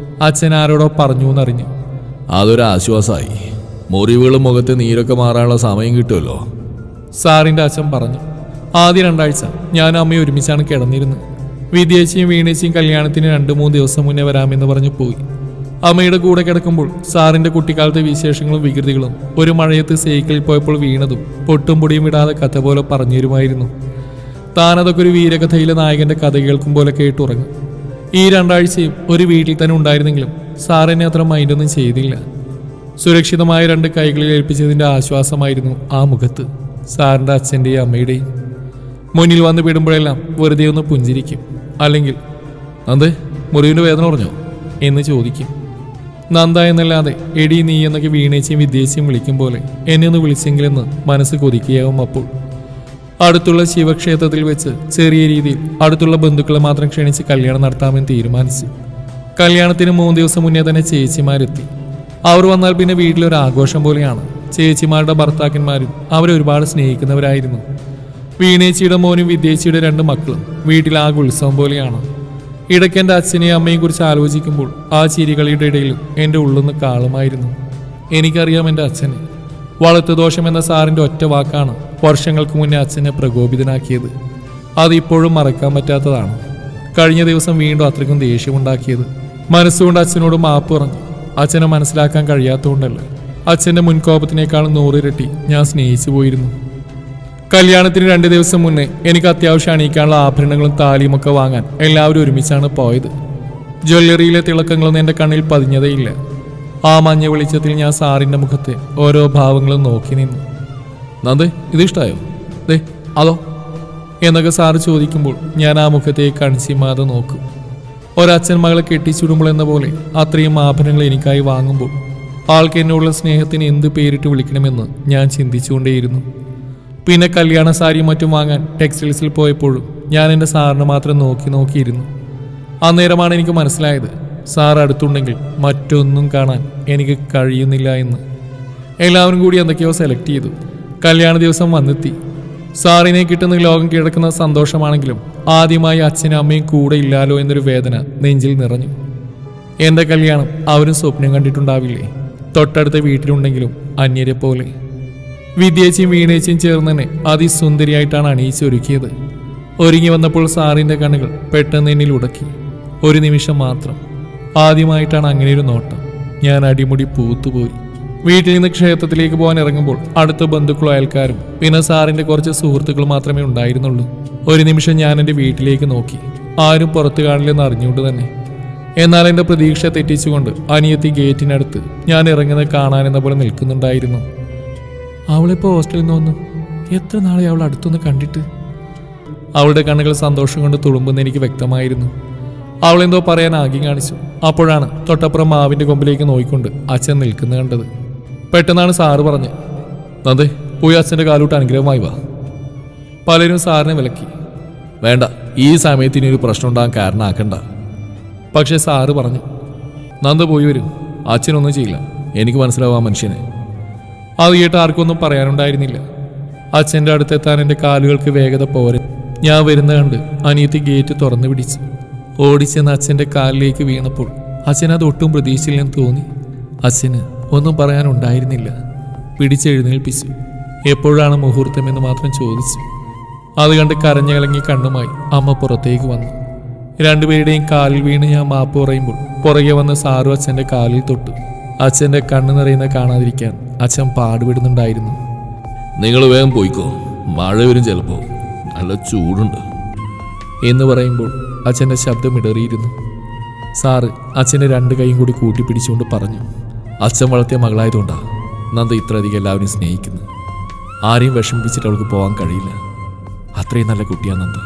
അച്ഛൻ ആരോടോ പറഞ്ഞു എന്നറിഞ്ഞു. അതൊരു ആശ്വാസമായി. മുറിവുകളും മുഖത്ത് നീരൊക്കെ മാറാനുള്ള സമയം കിട്ടുമല്ലോ, സാറിന്റെ അച്ഛൻ പറഞ്ഞു. ആദ്യ 2 ആഴ്ച ഞാനും അമ്മയും ഒരുമിച്ചാണ് കിടന്നിരുന്നത്. വിദ്യേച്ചിയും വീണേച്ചിയും കല്യാണത്തിന് 2-3 ദിവസം മുന്നേ വരാമെന്ന് പറഞ്ഞു പോയി. അമ്മയുടെ കൂടെ കിടക്കുമ്പോൾ സാറിന്റെ കുട്ടിക്കാലത്തെ വിശേഷങ്ങളും വികൃതികളും ഒരു മഴയത്ത് സൈക്കിളിൽ പോയപ്പോൾ വീണതും പൊട്ടും പൊടിയും വിടാതെ കഥ പോലെ പറഞ്ഞു തരുമായിരുന്നു. താനതൊക്കെ ഒരു വീരകഥയിലെ നായകന്റെ കഥ കേൾക്കും പോലെ കേട്ടുറങ്ങും. ഈ 2 ആഴ്ചയും ഒരു വീട്ടിൽ തന്നെ ഉണ്ടായിരുന്നെങ്കിലും സാറിനെ അത്ര മൈൻഡൊന്നും ചെയ്തില്ല. സുരക്ഷിതമായ 2 കൈകളിൽ ഏൽപ്പിച്ചതിന്റെ ആശ്വാസമായിരുന്നു ആ മുഖത്ത്, സാറിന്റെ അച്ഛൻ്റെയും അമ്മയുടെയും. മുന്നിൽ വന്ന് വിടുമ്പോഴെല്ലാം വെറുതെ ഒന്ന് പുഞ്ചിരിക്കും, അല്ലെങ്കിൽ അതെ മുറിവിന്റെ വേദന പറഞ്ഞോ എന്ന് ചോദിക്കും. നന്ദ എന്നല്ലാതെ എടി നീ എന്നൊക്കെ വീണേച്ചിയും വിദ്യേച്ചിയും വിളിക്കും പോലെ എന്നെ ഒന്ന് വിളിച്ചെങ്കിലെന്ന് മനസ്സ് കൊതിക്കുകയാവും. അപ്പോൾ അടുത്തുള്ള ശിവക്ഷേത്രത്തിൽ വെച്ച് ചെറിയ രീതിയിൽ അടുത്തുള്ള ബന്ധുക്കളെ മാത്രം ക്ഷണിച്ച് കല്യാണം നടത്താമെന്ന് തീരുമാനിച്ചു. കല്യാണത്തിന് 3 ദിവസം മുന്നേ തന്നെ ചേച്ചിമാരെത്തി. അവർ വന്നാൽ പിന്നെ വീട്ടിലൊരു ആഘോഷം പോലെയാണ്. ചേച്ചിമാരുടെ ഭർത്താക്കന്മാരും അവരെ ഒരുപാട് സ്നേഹിക്കുന്നവരായിരുന്നു. വീണേച്ചിയുടെ മോനും വിദ്യേച്ചിയുടെ 2 മക്കളും വീട്ടിലാകെ ഉത്സവം പോലെയാണ്. ഇടയ്ക്ക് എൻ്റെ അച്ഛനെയും അമ്മയും കുറിച്ച് ആലോചിക്കുമ്പോൾ ആ ചിരികളിയുടെ ഇടയിലും എൻ്റെ ഉള്ളൊന്ന് കാളുമായിരുന്നു. എനിക്കറിയാം എൻ്റെ അച്ഛനെ. വളർത്തുദോഷം എന്ന സാറിൻ്റെ ഒറ്റ വാക്കാണ് വർഷങ്ങൾക്ക് മുന്നേ അച്ഛനെ പ്രകോപിതനാക്കിയത്. അതിപ്പോഴും മറക്കാൻ പറ്റാത്തതാണ്. കഴിഞ്ഞ ദിവസം വീണ്ടും അത്രയ്ക്കും ദേഷ്യമുണ്ടാക്കിയത്. മനസ്സുകൊണ്ട് അച്ഛനോട് മാപ്പ് പറഞ്ഞു. അച്ഛനെ മനസ്സിലാക്കാൻ കഴിയാത്തതുകൊണ്ടല്ല, അച്ഛൻ്റെ മുൻകോപത്തിനേക്കാളും 100 ഇരട്ടി ഞാൻ സ്നേഹിച്ചു പോയിരുന്നു. കല്യാണത്തിന് 2 ദിവസം മുന്നേ എനിക്ക് അത്യാവശ്യം അണിയിക്കാനുള്ള ആഭരണങ്ങളും താലിയും ഒക്കെ വാങ്ങാൻ എല്ലാവരും ഒരുമിച്ചാണ് പോയത്. ജ്വല്ലറിയിലെ തിളക്കങ്ങളൊന്നും എൻ്റെ കണ്ണിൽ പതിഞ്ഞതേയില്ല. ആ മഞ്ഞ വെളിച്ചത്തിൽ ഞാൻ സാറിൻ്റെ മുഖത്തെ ഓരോ ഭാവങ്ങളും നോക്കി നിന്നു. നന്ദേ ഇതിഷ്ടായോ? ദേ അതോ എന്നൊക്കെ സാറ് ചോദിക്കുമ്പോൾ ഞാൻ ആ മുഖത്തേക്ക് കണിച്ചിമാതെ നോക്കും. ഒരച്ഛൻ മകളെ കെട്ടിച്ചുടുമ്പോൾ എന്ന പോലെ അത്രയും ആഭരണങ്ങൾ എനിക്കായി വാങ്ങുമ്പോൾ ആൾക്ക് എന്നോടുള്ള സ്നേഹത്തിന് എന്ത് പേരിട്ട് വിളിക്കണമെന്ന് ഞാൻ ചിന്തിച്ചുകൊണ്ടേയിരുന്നു. പിന്നെ കല്യാണ സാരിയും മറ്റും വാങ്ങാൻ ടെക്സ്റ്റൈൽസിൽ പോയപ്പോഴും ഞാൻ എൻ്റെ സാറിനെ മാത്രം നോക്കിയിരുന്നു. അന്നേരമാണ് എനിക്ക് മനസ്സിലായത്, സാർ അടുത്തുണ്ടെങ്കിൽ മറ്റൊന്നും കാണാൻ എനിക്ക് കഴിയുന്നില്ല എന്ന്. എല്ലാവരും കൂടി എന്തൊക്കെയോ സെലക്ട് ചെയ്തു. കല്യാണ ദിവസം വന്നെത്തി. സാറിനെ കിട്ടുന്ന ലോകം കിടക്കുന്ന സന്തോഷമാണെങ്കിലും ആദ്യമായി അച്ഛനും അമ്മയും കൂടെ ഇല്ലാലോ എന്നൊരു വേദന നെഞ്ചിൽ നിറഞ്ഞു. എൻ്റെ കല്യാണം അവരും സ്വപ്നം കണ്ടിട്ടുണ്ടാവില്ലേ, തൊട്ടടുത്ത വീട്ടിലുണ്ടെങ്കിലും അന്യരെ പോലെ. വിദ്യേച്ചിയും വീണേച്ചിയും ചേർന്ന് തന്നെ അതിസുന്ദരിയായിട്ടാണ് അണിയിച്ചൊരുക്കിയത്. ഒരുങ്ങി വന്നപ്പോൾ സാറിൻ്റെ കണ്ണുകൾ പെട്ടെന്ന് എന്നിൽ ഉടക്കി. ഒരു നിമിഷം മാത്രം. ആദ്യമായിട്ടാണ് അങ്ങനെയൊരു നോട്ടം. ഞാൻ അടിമുടി പൂത്തുപോയി. വീട്ടിൽ നിന്ന് ക്ഷേത്രത്തിലേക്ക് പോകാൻ ഇറങ്ങുമ്പോൾ അടുത്ത ബന്ധുക്കളും അയൽക്കാരും പിന്നെ സാറിൻ്റെ കുറച്ച് സുഹൃത്തുക്കൾ മാത്രമേ ഉണ്ടായിരുന്നുള്ളൂ. ഒരു നിമിഷം ഞാൻ എൻ്റെ വീട്ടിലേക്ക് നോക്കി. ആരും പുറത്തു കാണില്ലെന്ന് അറിഞ്ഞുകൊണ്ട് തന്നെ. എന്നാൽ എൻ്റെ പ്രതീക്ഷ തെറ്റിച്ചുകൊണ്ട് അനിയത്തി ഗേറ്റിനടുത്ത് ഞാൻ ഇറങ്ങുന്നത് കാണാനെന്ന പോലെ നിൽക്കുന്നുണ്ടായിരുന്നു. അവളിപ്പോൾ ഹോസ്റ്റലിൽ നിന്ന് വന്നു. എത്ര നാളെ അവൾ അടുത്തൊന്ന് കണ്ടിട്ട്. അവളുടെ കണ്ണുകൾ സന്തോഷം കൊണ്ട് തുളുമ്പുന്ന എനിക്ക് വ്യക്തമായിരുന്നു. അവളെന്തോ പറയാൻ ആഗ്യം കാണിച്ചു. അപ്പോഴാണ് തൊട്ടപ്പുറം മാവിന്റെ കൊമ്പിലേക്ക് നോയിക്കൊണ്ട് അച്ഛൻ നിൽക്കുന്നത് കണ്ടത്. പെട്ടെന്നാണ് സാറ് പറഞ്ഞ്, നന്ദേ പോയി അച്ഛൻ്റെ കാലൂട്ട് അനുഗ്രഹമായി വാ. പലരും സാറിനെ വിലക്കി. വേണ്ട, ഈ സമയത്ത് ഇനി ഒരു പ്രശ്നം ഉണ്ടാകാൻ കാരണമാക്കണ്ട. പക്ഷെ സാറ് പറഞ്ഞു, നന്ദ പോയി വരും, അച്ഛനൊന്നും ചെയ്യില്ല, എനിക്ക് മനസ്സിലാവാം മനുഷ്യനെ. അത് കേട്ട് ആർക്കൊന്നും പറയാനുണ്ടായിരുന്നില്ല. അച്ഛൻ്റെ അടുത്തെത്താൻ എൻ്റെ കാലുകൾക്ക് വേഗത പോരെ. ഞാൻ വരുന്ന കണ്ട് അനിയത്തി ഗേറ്റ് തുറന്നു പിടിച്ചു. ഓടിച്ചെന്ന് അച്ഛൻ്റെ കാലിലേക്ക് വീണപ്പോൾ അച്ഛൻ അതൊട്ടും പ്രതീക്ഷയില്ലെന്ന് തോന്നി. അച്ഛന് ഒന്നും പറയാനുണ്ടായിരുന്നില്ല. പിടിച്ചെഴുന്നേൽപ്പിച്ചു. എപ്പോഴാണ് മുഹൂർത്തമെന്ന് മാത്രം ചോദിച്ചു. അത് കണ്ട് കരഞ്ഞകലങ്ങി കണ്ണുമായി അമ്മ പുറത്തേക്ക് വന്നു. രണ്ടുപേരുടെയും കാലിൽ വീണ് ഞാൻ മാപ്പ് പറയുമ്പോൾ പുറകെ വന്ന് സാറു അച്ഛൻ്റെ കാലിൽ തൊട്ടു. അച്ഛൻ്റെ കണ്ണ് നിറയുന്ന കാണാതിരിക്കാൻ അച്ഛൻ പാടുപെടുന്നുണ്ടായിരുന്നു. നിങ്ങൾ വേഗം പോയിക്കോ, മഴ വരും ചിലപ്പോൾ, നല്ല ചൂടുണ്ട് എന്ന് പറയുമ്പോൾ അച്ഛൻ്റെ ശബ്ദം ഇടറിയിരുന്നു. സാറ് അച്ഛൻ്റെ രണ്ട് കൈയും കൂടി കൂട്ടിപ്പിടിച്ചുകൊണ്ട് പറഞ്ഞു, അച്ഛൻ വളർത്തിയ മകളായതുകൊണ്ടാണ് നന്ദ ഇത്രയധികം എല്ലാവരും സ്നേഹിക്കുന്നത്. ആരെയും വിഷമിപ്പിച്ചിട്ട് അവൾക്ക് പോകാൻ കഴിയില്ല. അത്രയും നല്ല കുട്ടിയാണ് നന്ദ,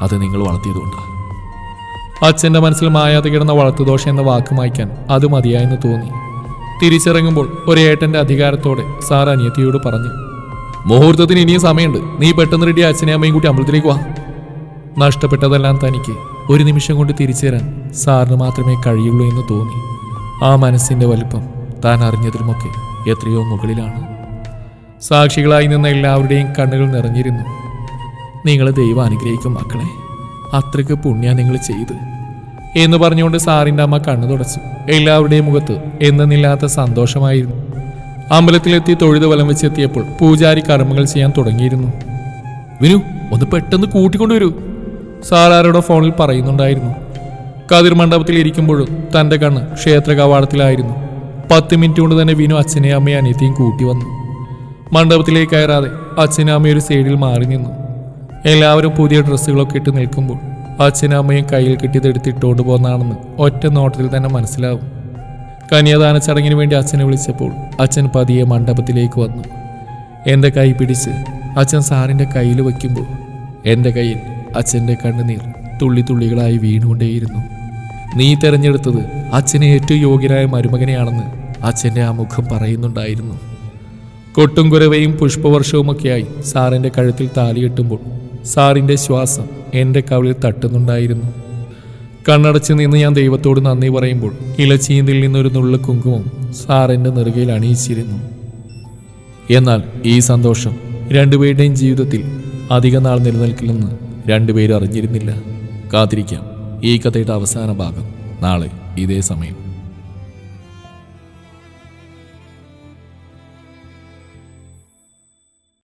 അത് നിങ്ങൾ വളർത്തിയതുകൊണ്ടാണ്. അച്ഛൻ്റെ മനസ്സിൽ മായാതെ കിടന്ന വളർത്തുദോഷം എന്ന വാക്ക് മായ്ക്കാൻ അത് മതിയായെന്ന് തോന്നി. തിരിച്ചിറങ്ങുമ്പോൾ ഒരു ഏട്ടൻ്റെ അധികാരത്തോടെ സാർ അനിയത്തിയോട് പറഞ്ഞു, മുഹൂർത്തത്തിന് ഇനിയും സമയമുണ്ട്, നീ പെട്ടെന്ന് റെഡി അച്ഛനെ അമ്മയും കൂട്ടി അമ്പലത്തിലേക്ക് വാ. നഷ്ടപ്പെട്ടതെല്ലാം തനിക്ക് ഒരു നിമിഷം കൊണ്ട് തിരിച്ചു തരാൻ സാറിന് മാത്രമേ കഴിയുള്ളൂ എന്ന് തോന്നി. ആ മനസ്സിൻ്റെ വലിപ്പം താൻ അറിഞ്ഞതിലുമൊക്കെ എത്രയോ മുകളിലാണ്. സാക്ഷികളായി നിന്ന എല്ലാവരുടെയും കണ്ണുകൾ നിറഞ്ഞിരുന്നു. നിങ്ങളെ ദൈവം അനുഗ്രഹിക്കും മക്കളെ, അത്രയ്ക്ക് പുണ്യ നിങ്ങൾ ചെയ്ത് എന്ന് പറഞ്ഞുകൊണ്ട് സാറിൻ്റെ അമ്മ കണ്ണു തുടച്ചു. എല്ലാവരുടെയും മുഖത്ത് എന്തെന്നില്ലാത്ത സന്തോഷമായിരുന്നു. അമ്പലത്തിലെത്തി തൊഴുത് വലം വെച്ചെത്തിയപ്പോൾ പൂജാരി കർമ്മങ്ങൾ ചെയ്യാൻ തുടങ്ങിയിരുന്നു. വിനു, ഒന്ന് പെട്ടെന്ന് കൂട്ടിക്കൊണ്ടുവരൂ, സാർ ആരോടോ ഫോണിൽ പറയുന്നുണ്ടായിരുന്നു. കതിർ മണ്ഡപത്തിൽ ഇരിക്കുമ്പോഴും തൻ്റെ കണ്ണ് ക്ഷേത്ര കവാടത്തിലായിരുന്നു. 10 മിനിറ്റ് കൊണ്ട് തന്നെ വിനു അച്ഛനെയും അമ്മയും അനിയത്തെയും കൂട്ടി വന്നു. മണ്ഡപത്തിലേക്ക് കയറാതെ അച്ഛനും അമ്മയും ഒരു സൈഡിൽ മാറി നിന്നു. എല്ലാവരും പുതിയ ഡ്രസ്സുകളൊക്കെ ഇട്ട് നിൽക്കുമ്പോൾ അച്ഛനും അമ്മയും കയ്യിൽ കിട്ടിയതെടുത്തിട്ടുകൊണ്ട് പോകുന്നതാണെന്ന് ഒറ്റ നോട്ടത്തിൽ തന്നെ മനസ്സിലാവും. കന്യാദാന ചടങ്ങിന് വേണ്ടി അച്ഛനെ വിളിച്ചപ്പോൾ അച്ഛൻ പതിയെ മണ്ഡപത്തിലേക്ക് വന്നു. എൻ്റെ കൈ പിടിച്ച് അച്ഛൻ സാറിൻ്റെ കയ്യിൽ വയ്ക്കുമ്പോൾ എൻ്റെ കയ്യിൽ അച്ഛൻ്റെ കണ്ണുനീർ തുള്ളി തുള്ളികളായി വീണുകൊണ്ടേയിരുന്നു. നീ തിരഞ്ഞെടുത്തത് അച്ഛനെ ഏറ്റവും യോഗ്യനായ മരുമകനെയാണെന്ന് അച്ഛൻ്റെ ആ മുഖം പറയുന്നുണ്ടായിരുന്നു. കൊട്ടും കുരവയും പുഷ്പവർഷവുമൊക്കെയായി സാറിൻ്റെ കഴുത്തിൽ താലി കെട്ടുമ്പോൾ സാറിൻ്റെ ശ്വാസം എൻ്റെ കവിളിൽ തട്ടുന്നുണ്ടായിരുന്നു. കണ്ണടച്ച് നിന്ന് ഞാൻ ദൈവത്തോട് നന്ദി പറയുമ്പോൾ ഇലച്ചീന്തിൽ നിന്നൊരു നുള്ളു കുങ്കുമം സാറിൻ്റെ നെറുകയിൽ അണിയിച്ചിരുന്നു. എന്നാൽ ഈ സന്തോഷം രണ്ടുപേരുടെയും ജീവിതത്തിൽ അധിക നാൾ നിലനിൽക്കില്ലെന്ന് രണ്ടുപേരും അറിഞ്ഞിരുന്നില്ല. കാത്തിരിക്കാം ഈ കഥയുടെ അവസാന ഭാഗം നാളെ ഇതേ സമയം.